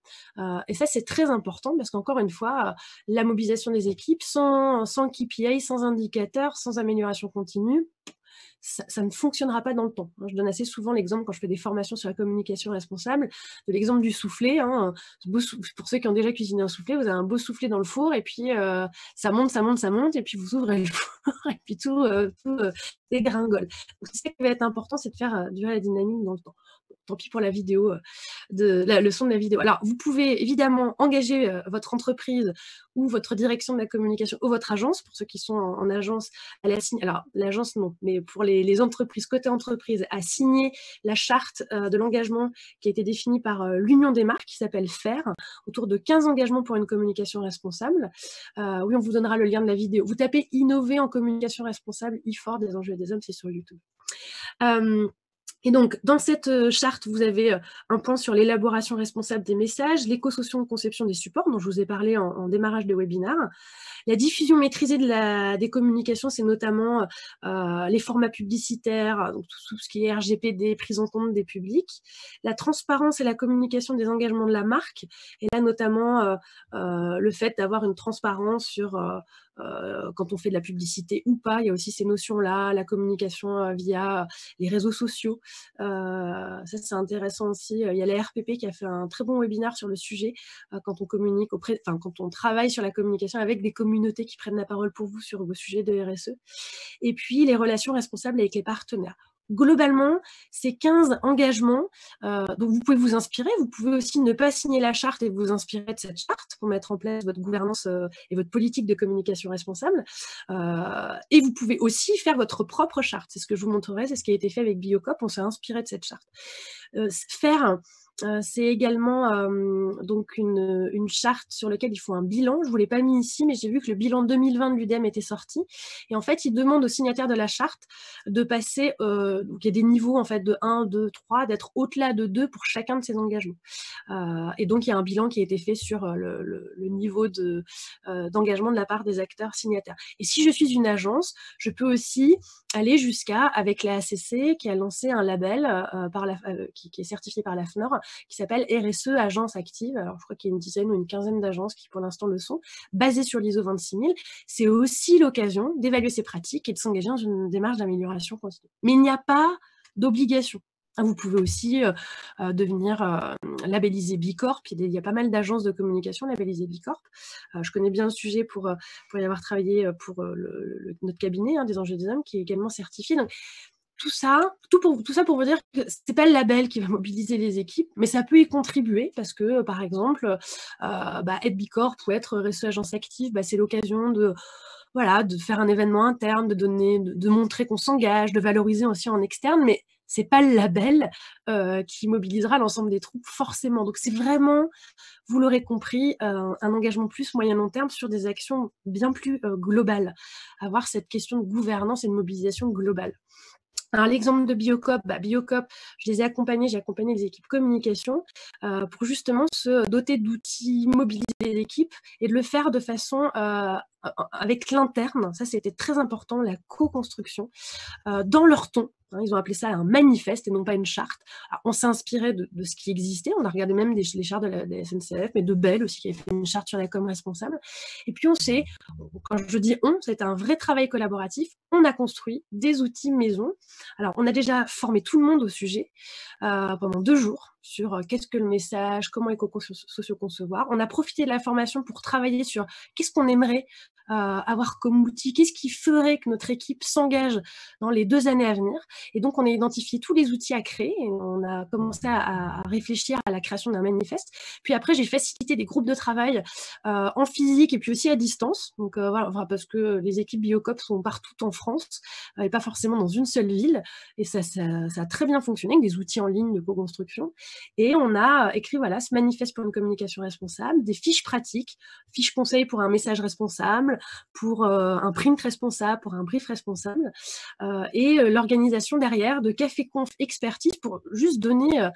Et ça, c'est très important parce qu'encore une fois, la mobilisation des équipes, sans KPI, sans indicateurs, sans amélioration continue, ça ne fonctionnera pas dans le temps. Je donne assez souvent l'exemple, quand je fais des formations sur la communication responsable, de l'exemple du soufflé. Hein. Pour ceux qui ont déjà cuisiné un soufflé, vous avez un beau soufflé dans le four, et puis ça monte, et puis vous ouvrez le four, et puis tout dégringole. Donc, ce qui va être important, c'est de faire durer la dynamique dans le temps. Tant pis pour la vidéo, le son de la vidéo. Alors, vous pouvez évidemment engager votre entreprise ou votre direction de la communication ou votre agence, pour ceux qui sont en agence, alors l'agence non, mais pour les entreprises, côté entreprise, à signer la charte de l'engagement qui a été définie par l'Union des marques, qui s'appelle FAIR, autour de 15 engagements pour une communication responsable. Oui, on vous donnera le lien de la vidéo. Vous tapez « Innover en communication responsable », IFOR, des enjeux et des hommes, c'est sur YouTube. Et donc, dans cette charte, vous avez un point sur l'élaboration responsable des messages, l'éco-social de conception des supports, dont je vous ai parlé en démarrage de webinaire. La diffusion maîtrisée des communications, c'est notamment les formats publicitaires, donc tout ce qui est RGPD, prise en compte des publics. La transparence et la communication des engagements de la marque, et là notamment le fait d'avoir une transparence sur quand on fait de la publicité ou pas. Il y a aussi ces notions-là, la communication via les réseaux sociaux. Ça, c'est intéressant aussi. Il y a la RPP qui a fait un très bon webinaire sur le sujet quand on communique quand on travaille sur la communication avec des communautés qui prennent la parole pour vous sur vos sujets de RSE. Et puis, les relations responsables avec les partenaires. Globalement, ces 15 engagements dont vous pouvez vous inspirer. Vous pouvez aussi ne pas signer la charte et vous inspirer de cette charte pour mettre en place votre gouvernance et votre politique de communication responsable. Et vous pouvez aussi faire votre propre charte. C'est ce que je vous montrerai, c'est ce qui a été fait avec Biocop. On s'est inspiré de cette charte. C'est également donc une charte sur laquelle il faut un bilan. Je ne vous l'ai pas mis ici, mais j'ai vu que le bilan 2020 de l'UDEM était sorti. Et en fait, il demande aux signataires de la charte de passer, donc il y a des niveaux en fait, de 1, 2, 3, d'être au-delà de 2 pour chacun de ces engagements. Et donc, il y a un bilan qui a été fait sur le niveau d'engagement de la part des acteurs signataires. Et si je suis une agence, je peux aussi aller jusqu'à, avec la ACC, qui a lancé un label qui est certifié par la FNOR, qui s'appelle RSE Agence Active. Alors, je crois qu'il y a une dizaine ou une quinzaine d'agences qui, pour l'instant, le sont, basées sur l'ISO 26000. C'est aussi l'occasion d'évaluer ces pratiques et de s'engager dans une démarche d'amélioration continue. Mais il n'y a pas d'obligation. Vous pouvez aussi devenir labellisé Bicorp. Il y a pas mal d'agences de communication labellisées Bicorp. Je connais bien le sujet pour y avoir travaillé pour notre cabinet des Enjeux des Hommes, qui est également certifié. Donc, tout ça pour vous dire que c'est pas le label qui va mobiliser les équipes, mais ça peut y contribuer parce que, par exemple, être Bicorp ou être RSE Agence Active, c'est l'occasion de faire un événement interne, de montrer qu'on s'engage, de valoriser aussi en externe, mais c'est pas le label qui mobilisera l'ensemble des troupes forcément. Donc c'est vraiment, vous l'aurez compris, un engagement plus moyen-long terme sur des actions bien plus globales. Avoir cette question de gouvernance et de mobilisation globale. Alors, l'exemple de Biocop, Biocop, j'ai accompagné les équipes communication pour justement se doter d'outils, mobiliser les équipes et de le faire de façon avec l'interne. Ça, c'était très important, la co-construction, dans leur ton. Ils ont appelé ça un manifeste et non pas une charte. Alors, on s'est inspiré de ce qui existait. On a regardé même les chartes de la SNCF, mais de Bell aussi, qui avait fait une charte sur la com responsable. Et puis, quand je dis on, c'était un vrai travail collaboratif. On a construit des outils maison. Alors, on a déjà formé tout le monde au sujet pendant 2 jours sur qu'est-ce que le message, comment éco-socio-concevoir. On a profité de la formation pour travailler sur qu'est-ce qu'on aimerait avoir comme outil, qu'est-ce qui ferait que notre équipe s'engage dans les 2 années à venir. Et donc, on a identifié tous les outils à créer et on a commencé à réfléchir à la création d'un manifeste. Puis après, j'ai facilité des groupes de travail en physique et puis aussi à distance. Donc, parce que les équipes Biocop sont partout en France et pas forcément dans une seule ville. Et ça a très bien fonctionné avec des outils en ligne de co-construction. Et on a écrit ce manifeste pour une communication responsable, des fiches pratiques, fiches conseils pour un message responsable, pour un print responsable, pour un brief responsable, et l'organisation derrière de café conf expertise pour juste donner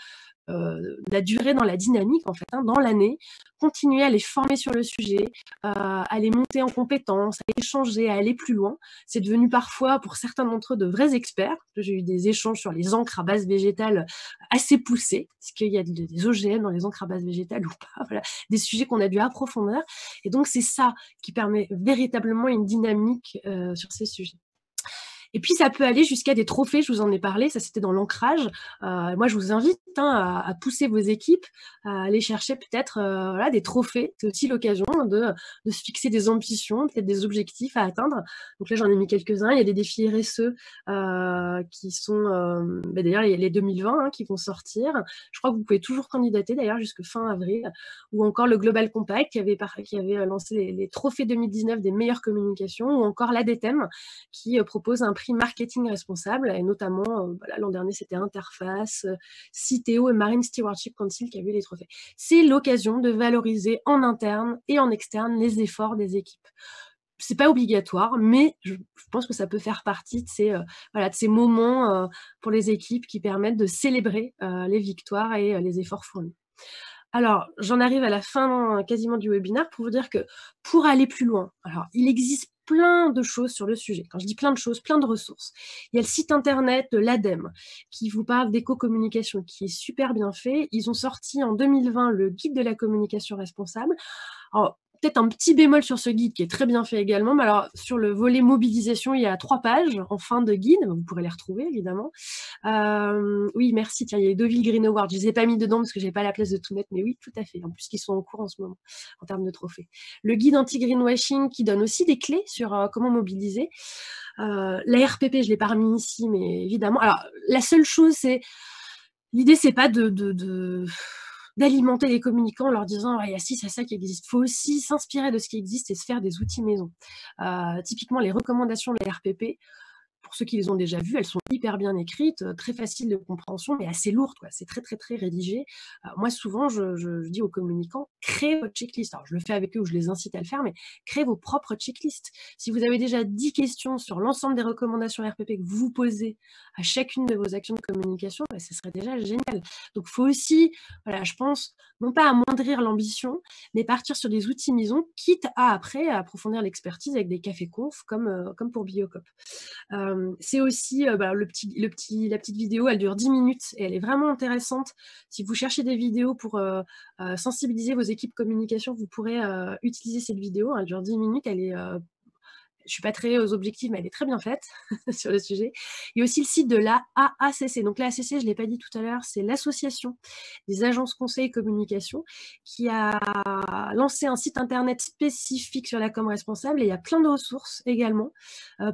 la durée dans la dynamique, en fait, dans l'année, continuer à les former sur le sujet, à les monter en compétences, à échanger, à aller plus loin. C'est devenu parfois, pour certains d'entre eux, de vrais experts. J'ai eu des échanges sur les encres à base végétale assez poussés. Est-ce qu'il y a des OGM dans les encres à base végétale ou pas? Voilà, des sujets qu'on a dû approfondir. Et donc, c'est ça qui permet véritablement une dynamique sur ces sujets. Et puis, ça peut aller jusqu'à des trophées, je vous en ai parlé, ça c'était dans l'ancrage. Moi, je vous invite à pousser vos équipes, à aller chercher peut-être des trophées. C'est aussi l'occasion de se fixer des ambitions, peut-être des objectifs à atteindre. Donc là, j'en ai mis quelques-uns. Il y a des défis RSE qui sont, d'ailleurs, il y a les 2020 qui vont sortir. Je crois que vous pouvez toujours candidater, d'ailleurs, jusque fin avril. Ou encore le Global Compact qui avait lancé les trophées 2019 des meilleures communications. Ou encore l'ADTEM qui propose un prix marketing responsable, et notamment, l'an dernier, c'était Interface, Citeo et Marine Stewardship Council qui avaient les trophées. C'est l'occasion de valoriser en interne et en externe les efforts des équipes. c'est pas obligatoire, mais je pense que ça peut faire partie de ces, voilà, de ces moments, pour les équipes qui permettent de célébrer, les victoires et les efforts fournis. Alors, j'en arrive à la fin quasiment du webinaire pour vous dire que pour aller plus loin, alors il existe plein de choses sur le sujet. Quand je dis plein de choses, plein de ressources. Il y a le site internet de l'ADEME qui vous parle d'éco-communication, qui est super bien fait. Ils ont sorti en 2020 le guide de la communication responsable. Alors, peut-être un petit bémol sur ce guide qui est très bien fait également, mais alors sur le volet mobilisation, il y a 3 pages en fin de guide, vous pourrez les retrouver évidemment. Oui, merci, tiens, il y a les Deauville Green Awards, je les ai pas mis dedans parce que j'avais pas la place de tout mettre, mais oui, tout à fait, en plus qu'ils sont en cours en ce moment, en termes de trophées. Le guide anti-greenwashing qui donne aussi des clés sur comment mobiliser. La RPP, je l'ai pas remis ici, mais évidemment. Alors, la seule chose, c'est l'idée, c'est pas d'alimenter les communicants en leur disant «Ah, il y a ci, il y a ça qui existe». Il faut aussi s'inspirer de ce qui existe et se faire des outils maison. Typiquement, les recommandations de la RPP, pour ceux qui les ont déjà vues, elles sont hyper bien écrites, très faciles de compréhension, mais assez lourdes, quoi. C'est très, très, très rédigé. Moi, souvent, je dis aux communicants, créez votre checklist. Alors, je le fais avec eux ou je les incite à le faire, mais créez vos propres checklists. Si vous avez déjà 10 questions sur l'ensemble des recommandations RPP que vous vous posez à chacune de vos actions de communication, bah, ce serait déjà génial. Donc, il faut aussi, voilà, je pense, non pas amoindrir l'ambition, mais partir sur des outils maison, quitte à après à approfondir l'expertise avec des cafés conf comme pour Biocop. C'est aussi bah, la petite vidéo, elle dure 10 minutes et elle est vraiment intéressante. Si vous cherchez des vidéos pour sensibiliser vos équipes communication, vous pourrez utiliser cette vidéo. Elle dure 10 minutes, elle est je suis pas très aux objectifs, mais elle est très bien faite sur le sujet. Il y a aussi le site de la AACC. Donc l'AACC, je ne l'ai pas dit tout à l'heure, c'est l'association des agences conseil et communication qui a lancé un site internet spécifique sur la com responsable et il y a plein de ressources également,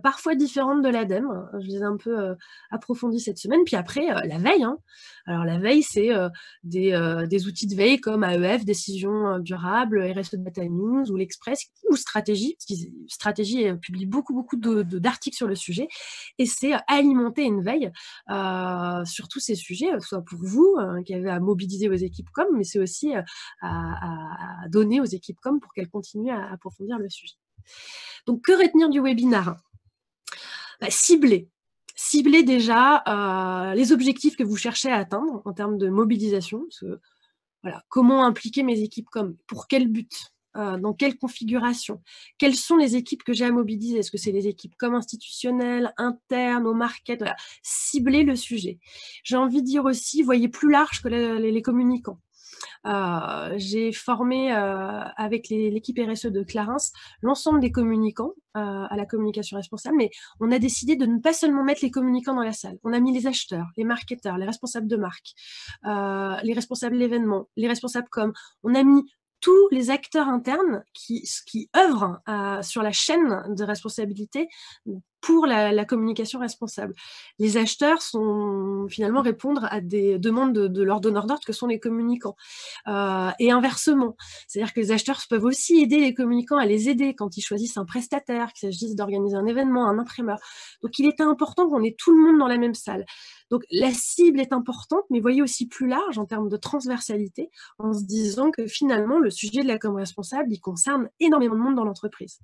parfois différentes de l'ADEME. Je les ai un peu approfondies cette semaine. Puis après, la veille. Hein. Alors la veille, c'est des outils de veille comme AEF, Décision Durable, RSE Data News ou l'Express ou Stratégie. Stratégie publie beaucoup d'articles sur le sujet et c'est alimenter une veille sur tous ces sujets, soit pour vous qui avez à mobiliser vos équipes com, mais c'est aussi à donner aux équipes com pour qu'elles continuent à approfondir le sujet. Donc, que retenir du webinaire? Cibler. Cibler déjà les objectifs que vous cherchez à atteindre en termes de mobilisation. Parce que, voilà, comment impliquer mes équipes com? Pour quel but? Dans quelle configuration? Quelles sont les équipes que j'ai à mobiliser? Est-ce que c'est les équipes comme institutionnelles, internes, au market? Voilà. Cibler le sujet. J'ai envie de dire aussi, voyez plus large que les communicants. J'ai formé avec l'équipe RSE de Clarins l'ensemble des communicants à la communication responsable, mais on a décidé de ne pas seulement mettre les communicants dans la salle. On a mis les acheteurs, les marketeurs, les responsables de marque, les responsables d'événements, les responsables com. On a mis tous les acteurs internes qui œuvrent sur la chaîne de responsabilité pour la communication responsable. Les acheteurs finalement répondre à des demandes de leurs donneurs d'ordre que sont les communicants. Et inversement, c'est-à-dire que les acheteurs peuvent aussi aider les communicants à les aider quand ils choisissent un prestataire, qu'il s'agisse d'organiser un événement, un imprimeur. Donc il était important qu'on ait tout le monde dans la même salle. Donc la cible est importante, mais voyez aussi plus large en termes de transversalité, en se disant que finalement, le sujet de la com responsable, il concerne énormément de monde dans l'entreprise.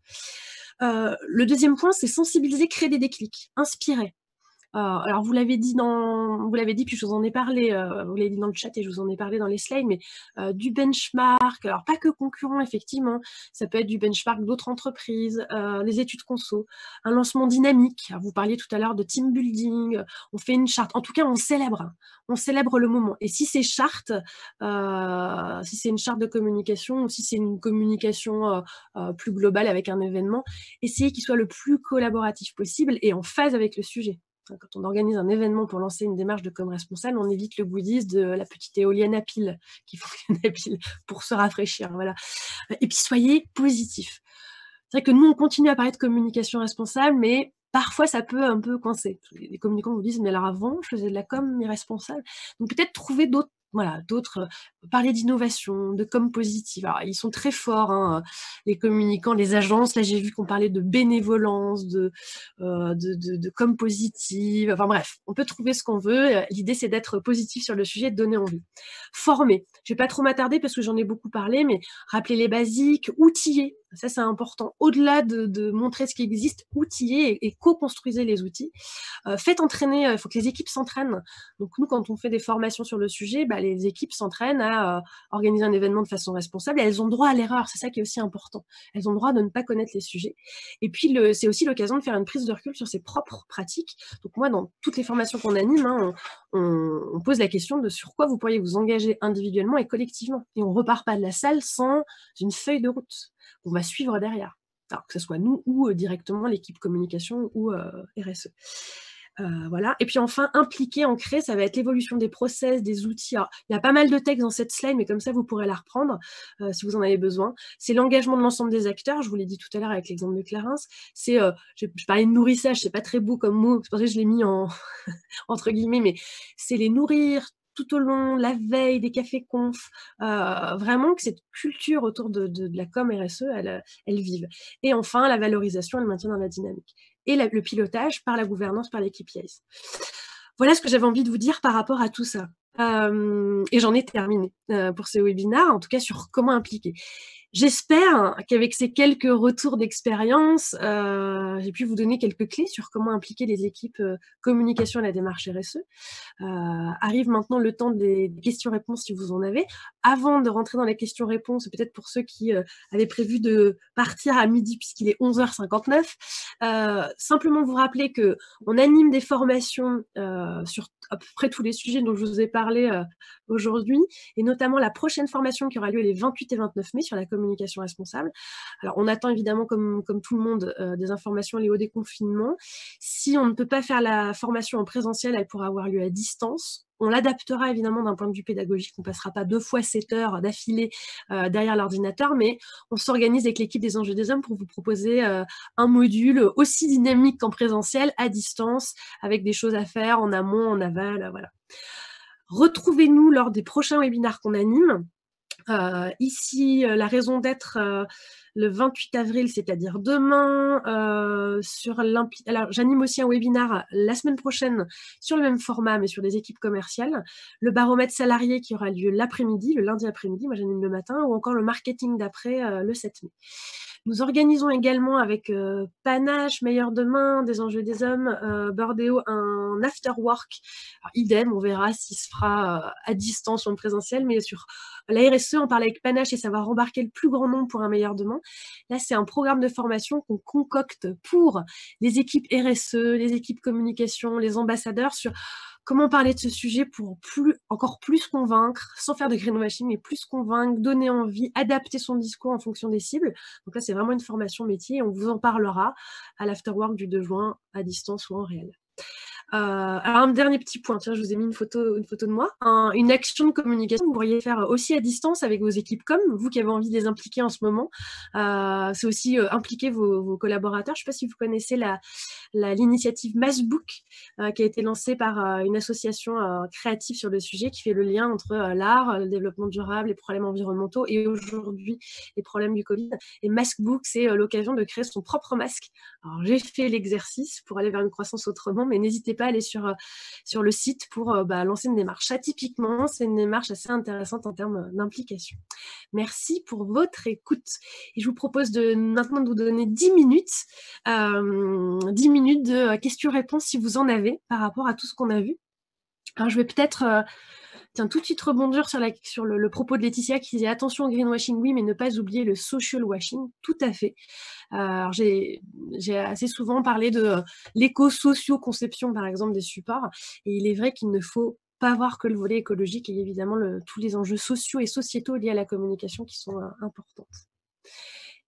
Le deuxième point, c'est sensibiliser, créer des déclics, inspirer. Alors vous l'avez dit, puis je vous en ai parlé, vous l'avez dit dans le chat et je vous en ai parlé dans les slides, mais du benchmark, alors pas que concurrents effectivement, ça peut être du benchmark d'autres entreprises, des études conso, un lancement dynamique. Alors, vous parliez tout à l'heure de team building, on fait une charte, en tout cas on célèbre le moment. Et si c'est charte, si c'est une charte de communication ou si c'est une communication plus globale avec un événement, essayez qu'il soit le plus collaboratif possible et en phase avec le sujet. Quand on organise un événement pour lancer une démarche de com responsable, on évite le goodies de la petite éolienne à pile qui fonctionne à pile pour se rafraîchir. Voilà. Et puis soyez positifs. C'est vrai que nous, on continue à parler de communication responsable, mais parfois ça peut un peu coincer. Les communicants vous disent, mais alors avant, je faisais de la com irresponsable. Donc peut-être trouver d'autres, parler d'innovation, de com positive. Alors, ils sont très forts, hein, les communicants, les agences. Là, j'ai vu qu'on parlait de bénévolence, de com positive. Enfin bref, on peut trouver ce qu'on veut. L'idée, c'est d'être positif sur le sujet, de donner envie. Former. Je vais pas trop m'attarder parce que j'en ai beaucoup parlé, mais rappeler les basiques, outiller. Ça, c'est important. Au-delà de montrer ce qui existe, outiller et co-construisez les outils. Faites entraîner, il faut que les équipes s'entraînent. Donc nous, quand on fait des formations sur le sujet, bah, les équipes s'entraînent à organiser un événement de façon responsable et elles ont droit à l'erreur. C'est ça qui est aussi important. Elles ont le droit de ne pas connaître les sujets. Et puis, c'est aussi l'occasion de faire une prise de recul sur ses propres pratiques. Donc moi, dans toutes les formations qu'on anime, hein, on pose la question de sur quoi vous pourriez vous engager individuellement et collectivement. Et on repart pas de la salle sans une feuille de route. On va suivre derrière. Alors que ce soit nous ou directement l'équipe communication ou RSE. Voilà. Et puis enfin, impliquer, ancrer, ça va être l'évolution des process, des outils. Alors, il y a pas mal de textes dans cette slide, mais comme ça, vous pourrez la reprendre si vous en avez besoin. C'est l'engagement de l'ensemble des acteurs, je vous l'ai dit tout à l'heure avec l'exemple de Clarence. C'est, je parlais de nourrissage, c'est pas très beau comme mot, c'est pour ça que je l'ai mis en entre guillemets, mais c'est les nourrir tout au long, la veille, des cafés conf, vraiment que cette culture autour de la com RSE, elle vive. Et enfin, la valorisation et le maintien dans la dynamique. Et le pilotage par la gouvernance, par les KPIs. Voilà ce que j'avais envie de vous dire par rapport à tout ça. Et j'en ai terminé pour ce webinaire, en tout cas sur comment impliquer. J'espère qu'avec ces quelques retours d'expérience, j'ai pu vous donner quelques clés sur comment impliquer les équipes communication à la démarche RSE. Arrive maintenant le temps des questions-réponses si vous en avez. Avant de rentrer dans les questions-réponses, peut-être pour ceux qui avaient prévu de partir à midi puisqu'il est 11h59, simplement vous rappeler qu'on anime des formations sur à peu près tous les sujets dont je vous ai parlé aujourd'hui, et notamment la prochaine formation qui aura lieu les 28 et 29 mai sur la communication responsable. Alors, on attend évidemment, comme tout le monde, des informations liées au déconfinement. Si on ne peut pas faire la formation en présentiel, elle pourra avoir lieu à distance. On l'adaptera évidemment d'un point de vue pédagogique. On ne passera pas 2 fois 7 heures d'affilée derrière l'ordinateur, mais on s'organise avec l'équipe des Enjeux des Hommes pour vous proposer un module aussi dynamique qu'en présentiel, à distance, avec des choses à faire en amont, en aval, voilà. Retrouvez-nous lors des prochains webinaires qu'on anime. Ici, la raison d'être le 28 avril, c'est-à-dire demain, alors j'anime aussi un webinaire la semaine prochaine sur le même format, mais sur des équipes commerciales. Le baromètre salarié qui aura lieu l'après-midi, le lundi après-midi, moi j'anime le matin, ou encore le marketing d'après le 7 mai. Nous organisons également avec Panache, Meilleur Demain, des Enjeux des Hommes, Bordéo, un after work. Alors, idem, on verra s'il se fera à distance ou en présentiel, mais sur la RSE, on parle avec Panache et ça va embarquer le plus grand nombre pour un meilleur demain. Là, c'est un programme de formation qu'on concocte pour les équipes RSE, les équipes communication, les ambassadeurs sur comment parler de ce sujet pour encore plus convaincre, sans faire de greenwashing, mais plus convaincre, donner envie, adapter son discours en fonction des cibles. Donc là, c'est vraiment une formation métier et on vous en parlera à l'afterwork du 2 juin, à distance ou en réel. Alors un dernier petit point, tiens, je vous ai mis une photo de moi. Une action de communication que vous pourriez faire aussi à distance avec vos équipes com, vous qui avez envie de les impliquer en ce moment. C'est aussi impliquer vos collaborateurs. Je ne sais pas si vous connaissez l'initiative Massbook qui a été lancée par une association créative sur le sujet qui fait le lien entre l'art, le développement durable, les problèmes environnementaux et aujourd'hui les problèmes du Covid. Et Maskbook, c'est l'occasion de créer son propre masque. Alors j'ai fait l'exercice pour aller vers une croissance autrement, mais n'hésitez pas à aller sur le site pour lancer une démarche. Ça, typiquement, c'est une démarche assez intéressante en termes d'implication. Merci pour votre écoute. Et je vous propose maintenant de vous donner 10 minutes, 10 minutes de questions-réponses si vous en avez par rapport à tout ce qu'on a vu. Alors, je vais peut-être tout de suite rebondir sur le propos de Laetitia qui disait attention au greenwashing, oui, mais ne pas oublier le social washing, tout à fait. Alors j'ai assez souvent parlé de l'éco-socio-conception, par exemple, des supports, et il est vrai qu'il ne faut pas voir que le volet écologique et évidemment tous les enjeux sociaux et sociétaux liés à la communication qui sont importants.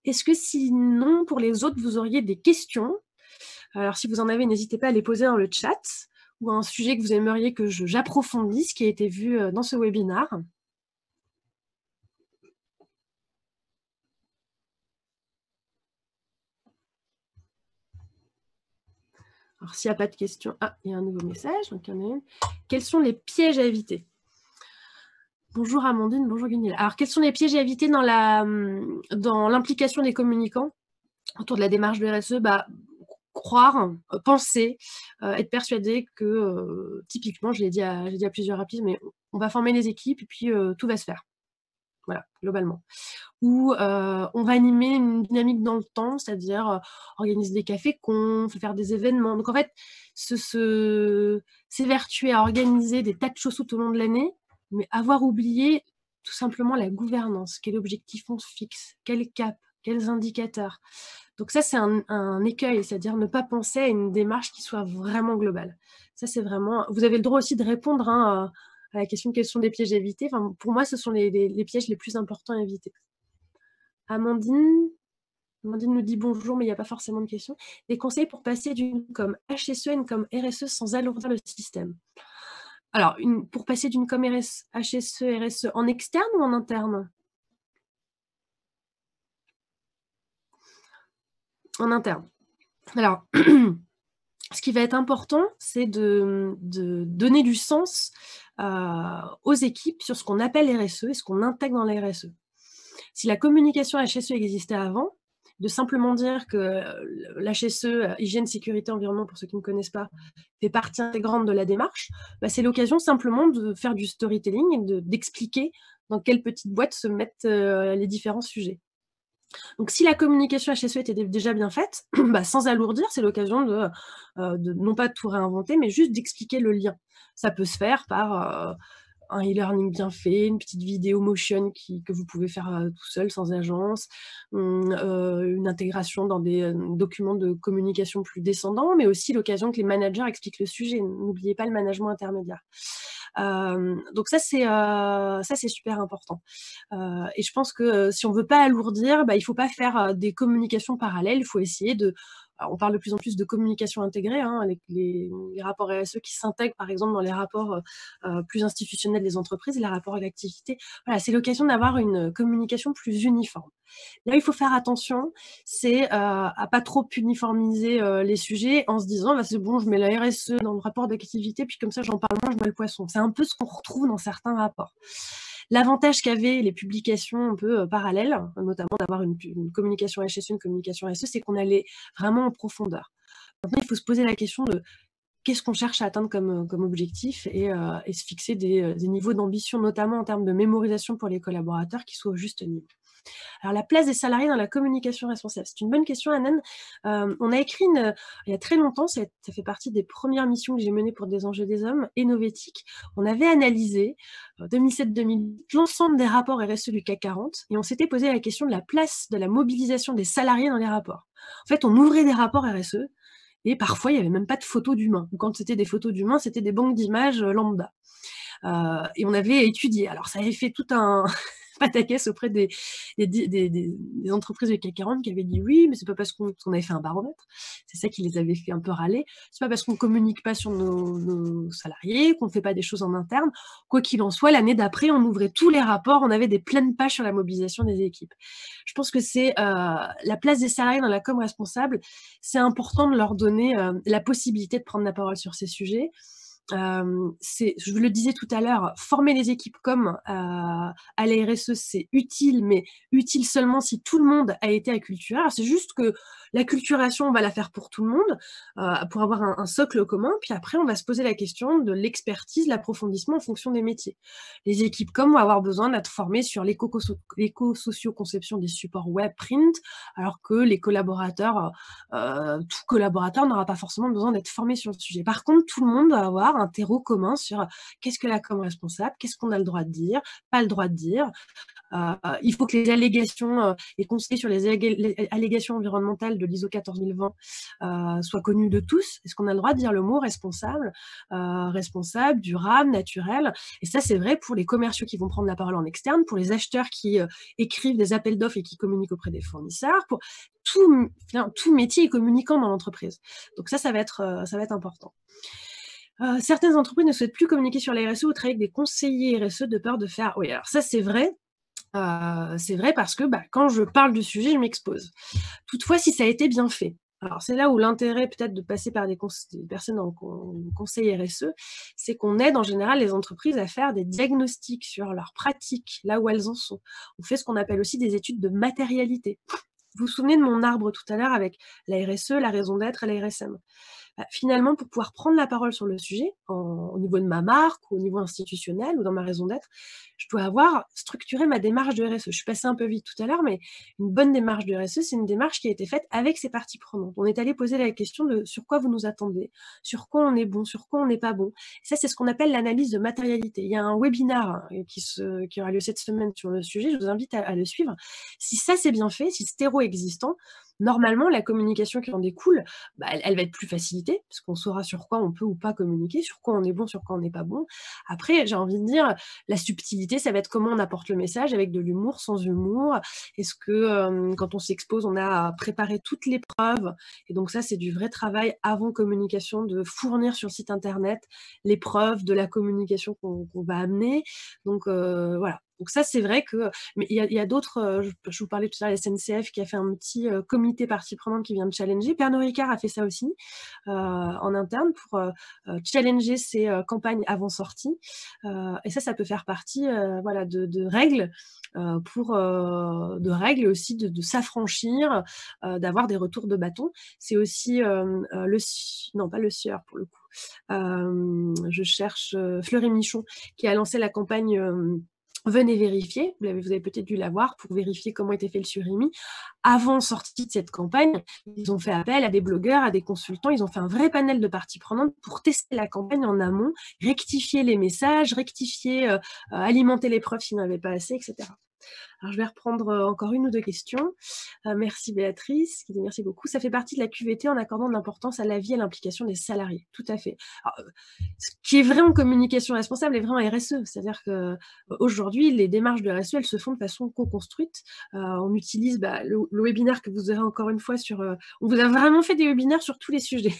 Est-ce que sinon, pour les autres, vous auriez des questions? Alors si vous en avez, n'hésitez pas à les poser dans le chat, ou un sujet que vous aimeriez que j'approfondisse, qui a été vu dans ce webinaire. Alors, s'il n'y a pas de questions... Ah, il y a un nouveau message. Donc, il y en a une. Quels sont les pièges à éviter? Bonjour Amandine, bonjour Gunil. Alors, quels sont les pièges à éviter dans l'implication des communicants autour de la démarche de RSE? Croire, penser, être persuadé que, typiquement, je l'ai dit à plusieurs reprises, mais on va former les équipes et puis tout va se faire. voilà, globalement. Où on va animer une dynamique dans le temps, c'est-à-dire organiser des cafés confs, faire des événements. Donc en fait, s'évertuer à organiser des tas de choses tout au long de l'année, mais avoir oublié tout simplement la gouvernance. Quel objectif on se fixe? Quel cap? Quels indicateurs? Donc ça, c'est un écueil, c'est-à-dire ne pas penser à une démarche qui soit vraiment globale. Ça, c'est vraiment... Vous avez le droit aussi de répondre hein, à la question quels sont les pièges à éviter. Enfin, pour moi, ce sont les pièges les plus importants à éviter. Amandine nous dit bonjour, mais il n'y a pas forcément de questions. Des conseils pour passer d'une com HSE à une com RSE sans alourdir le système. Alors, pour passer d'une com HSE, RSE en externe ou en interne? En interne. Alors, ce qui va être important, c'est de donner du sens aux équipes sur ce qu'on appelle RSE et ce qu'on intègre dans la RSE. Si la communication HSE existait avant, de simplement dire que l'HSE, hygiène, sécurité, environnement, pour ceux qui ne connaissent pas, fait partie intégrante de la démarche, bah, c'est l'occasion simplement de faire du storytelling et d'expliquer dans quelle petite boîte se mettent les différents sujets. Donc si la communication HSE était déjà bien faite, bah, sans alourdir, c'est l'occasion de non pas tout réinventer, mais juste d'expliquer le lien. Ça peut se faire par un e-learning bien fait, une petite vidéo motion que vous pouvez faire tout seul, sans agence, une intégration dans des documents de communication plus descendants, mais aussi l'occasion que les managers expliquent le sujet. N'oubliez pas le management intermédiaire. Donc ça, c'est super important. Et je pense que si on veut pas alourdir, bah, il faut pas faire des communications parallèles, il faut essayer de... Alors, on parle de plus en plus de communication intégrée, hein, avec les rapports RSE qui s'intègrent par exemple dans les rapports plus institutionnels des entreprises et les rapports à l'activité. Voilà, c'est l'occasion d'avoir une communication plus uniforme. Là, il faut faire attention, c'est à pas trop uniformiser les sujets en se disant bah, c'est bon, je mets la RSE dans le rapport d'activité, puis comme ça j'en parle moins, je mets le poisson. C'est un peu ce qu'on retrouve dans certains rapports. L'avantage qu'avaient les publications un peu parallèles, notamment d'avoir une communication HSE, une communication RSE, c'est qu'on allait vraiment en profondeur. Maintenant, il faut se poser la question de qu'est-ce qu'on cherche à atteindre comme objectif et se fixer des niveaux d'ambition, notamment en termes de mémorisation pour les collaborateurs qui soient au juste niveau. Alors, la place des salariés dans la communication responsable, c'est une bonne question, Anan. On a écrit il y a très longtemps, ça fait partie des premières missions que j'ai menées pour des enjeux des hommes, Enovétique. On avait analysé, 2007-2008, l'ensemble des rapports RSE du CAC 40 et on s'était posé la question de la place de la mobilisation des salariés dans les rapports. En fait, on ouvrait des rapports RSE et parfois, il n'y avait même pas de photos d'humains. Quand c'était des photos d'humains, c'était des banques d'images lambda. Et on avait étudié. Alors, ça avait fait tout un pataquès auprès des entreprises du CAC 40 qui avaient dit oui, mais c'est pas parce qu'on avait fait un baromètre. C'est ça qui les avait fait un peu râler. C'est pas parce qu'on communique pas sur nos salariés, qu'on fait pas des choses en interne. Quoi qu'il en soit, l'année d'après, on ouvrait tous les rapports, on avait des pleines pages sur la mobilisation des équipes. Je pense que c'est la place des salariés dans la com responsable. C'est important de leur donner la possibilité de prendre la parole sur ces sujets. Je le disais tout à l'heure, former les équipes comme à la RSE, c'est utile, mais utile seulement si tout le monde a été acculturé. C'est juste que l'acculturation, on va la faire pour tout le monde, pour avoir un socle commun, puis après, on va se poser la question de l'expertise, l'approfondissement en fonction des métiers. Les équipes comme vont avoir besoin d'être formées sur l'éco-socio-conception des supports web print, alors que les collaborateurs, tout collaborateur n'aura pas forcément besoin d'être formé sur le sujet. Par contre, tout le monde doit avoir un terreau commun sur qu'est-ce que la com responsable, qu'est-ce qu'on a le droit de dire, pas le droit de dire. Il faut que les allégations, les conseils sur les allégations environnementales de l'ISO 14020 soient connus de tous. Est-ce qu'on a le droit de dire le mot responsable, durable, naturel? Et ça, c'est vrai pour les commerciaux qui vont prendre la parole en externe, pour les acheteurs qui écrivent des appels d'offres et qui communiquent auprès des fournisseurs, pour tout métier est communicant dans l'entreprise. Donc ça va être important. Certaines entreprises ne souhaitent plus communiquer sur la RSE ou travailler avec des conseillers RSE de peur de faire... Oui, alors ça, c'est vrai. C'est vrai parce que quand je parle du sujet, je m'expose. Toutefois, si ça a été bien fait, alors c'est là où l'intérêt peut-être de passer par des personnes en conseil RSE, c'est qu'on aide en général les entreprises à faire des diagnostics sur leurs pratiques, là où elles en sont. On fait ce qu'on appelle aussi des études de matérialité. Vous vous souvenez de mon arbre tout à l'heure avec la RSE, la raison d'être et la RSM. Finalement, pour pouvoir prendre la parole sur le sujet, au niveau de ma marque ou au niveau institutionnel ou dans ma raison d'être, je dois avoir structuré ma démarche de RSE. Je suis passée un peu vite tout à l'heure, mais une bonne démarche de RSE, c'est une démarche qui a été faite avec ses parties prenantes. On est allé poser la question de sur quoi vous nous attendez, sur quoi on est bon, sur quoi on n'est pas bon. Ça, c'est ce qu'on appelle l'analyse de matérialité. Il y a un webinaire qui aura lieu cette semaine sur le sujet. Je vous invite à le suivre. Si ça, c'est bien fait, si ce terreau est existant, normalement, la communication qui en découle, elle va être plus facilitée, parce qu'on saura sur quoi on peut ou pas communiquer, sur quoi on est bon, sur quoi on n'est pas bon. Après, j'ai envie de dire, la subtilité, ça va être comment on apporte le message, avec de l'humour, sans humour. Est-ce que quand on s'expose, on a préparé toutes les preuves? Et donc ça, c'est du vrai travail avant communication, de fournir sur le site internet les preuves de la communication qu'on va amener. Donc voilà. Donc ça, c'est vrai que... Mais il y a d'autres... je vous parlais tout à l'heure, la SNCF qui a fait un petit comité partie prenante qui vient de challenger. Pernod Ricard a fait ça aussi en interne pour challenger ses campagnes avant sortie. Et ça peut faire partie voilà, de règles de règles aussi de s'affranchir, d'avoir des retours de bâton. C'est aussi non, pas le sieur pour le coup. Je cherche Fleury Michon qui a lancé la campagne Venez vérifier, vous avez peut-être dû la voir, pour vérifier comment était fait le surimi. Avant sortie de cette campagne, ils ont fait appel à des blogueurs, à des consultants, ils ont fait un vrai panel de parties prenantes pour tester la campagne en amont, rectifier les messages, alimenter les preuves s'il n'y en avait pas assez, etc. Alors, je vais reprendre encore une ou deux questions. Merci Béatrice, qui dit merci beaucoup. Ça fait partie de la QVT en accordant de l'importance à l'avis et à l'implication des salariés. Tout à fait. Alors, ce qui est vrai en communication responsable est vrai en RSE. C'est-à-dire qu'aujourd'hui, les démarches de RSE, elles se font de façon co-construite. On utilise le webinaire que vous aurez encore une fois sur... on vous a vraiment fait des webinaires sur tous les sujets.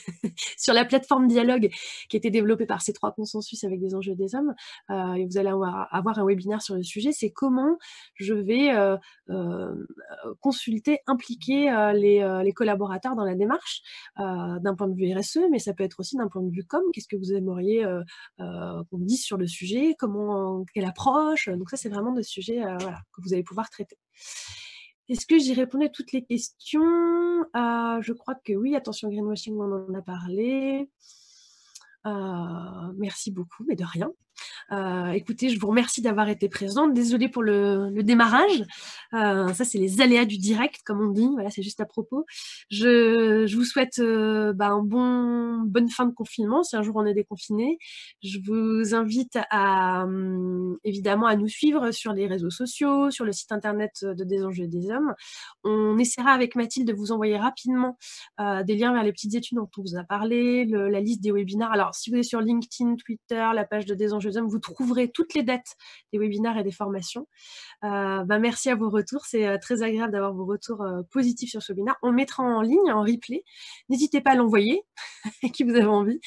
Sur la plateforme Dialogue qui a été développée par C3 Consensus avec des enjeux des hommes. Et vous allez avoir un webinaire sur le sujet. C'est comment je vais consulter, impliquer les collaborateurs dans la démarche d'un point de vue RSE, mais ça peut être aussi d'un point de vue com. Qu'est-ce que vous aimeriez qu'on dise sur le sujet, quelle approche. Donc ça, c'est vraiment des sujets voilà, que vous allez pouvoir traiter. Est-ce que j'ai répondu à toutes les questions? Je crois que oui. Attention, greenwashing, on en a parlé. Merci beaucoup, mais de rien. Écoutez, je vous remercie d'avoir été présente. Désolée pour le démarrage. Ça, c'est les aléas du direct, comme on dit. Voilà, c'est juste à propos. Je vous souhaite bonne fin de confinement, si un jour on est déconfiné. Je vous invite évidemment à nous suivre sur les réseaux sociaux, sur le site internet de Des enjeux des hommes. On essaiera avec Mathilde de vous envoyer rapidement des liens vers les petites études dont on vous a parlé, la liste des webinaires. Alors, si vous êtes sur LinkedIn, Twitter, la page de Des enjeux des hommes, vous trouverez toutes les dates des webinaires et des formations. Merci à vos retours. C'est très agréable d'avoir vos retours positifs sur ce webinaire. On le mettra en ligne, en replay. N'hésitez pas à l'envoyer, qui vous avez envie,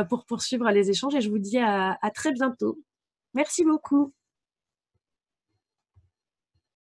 pour poursuivre les échanges. Et je vous dis à très bientôt. Merci beaucoup.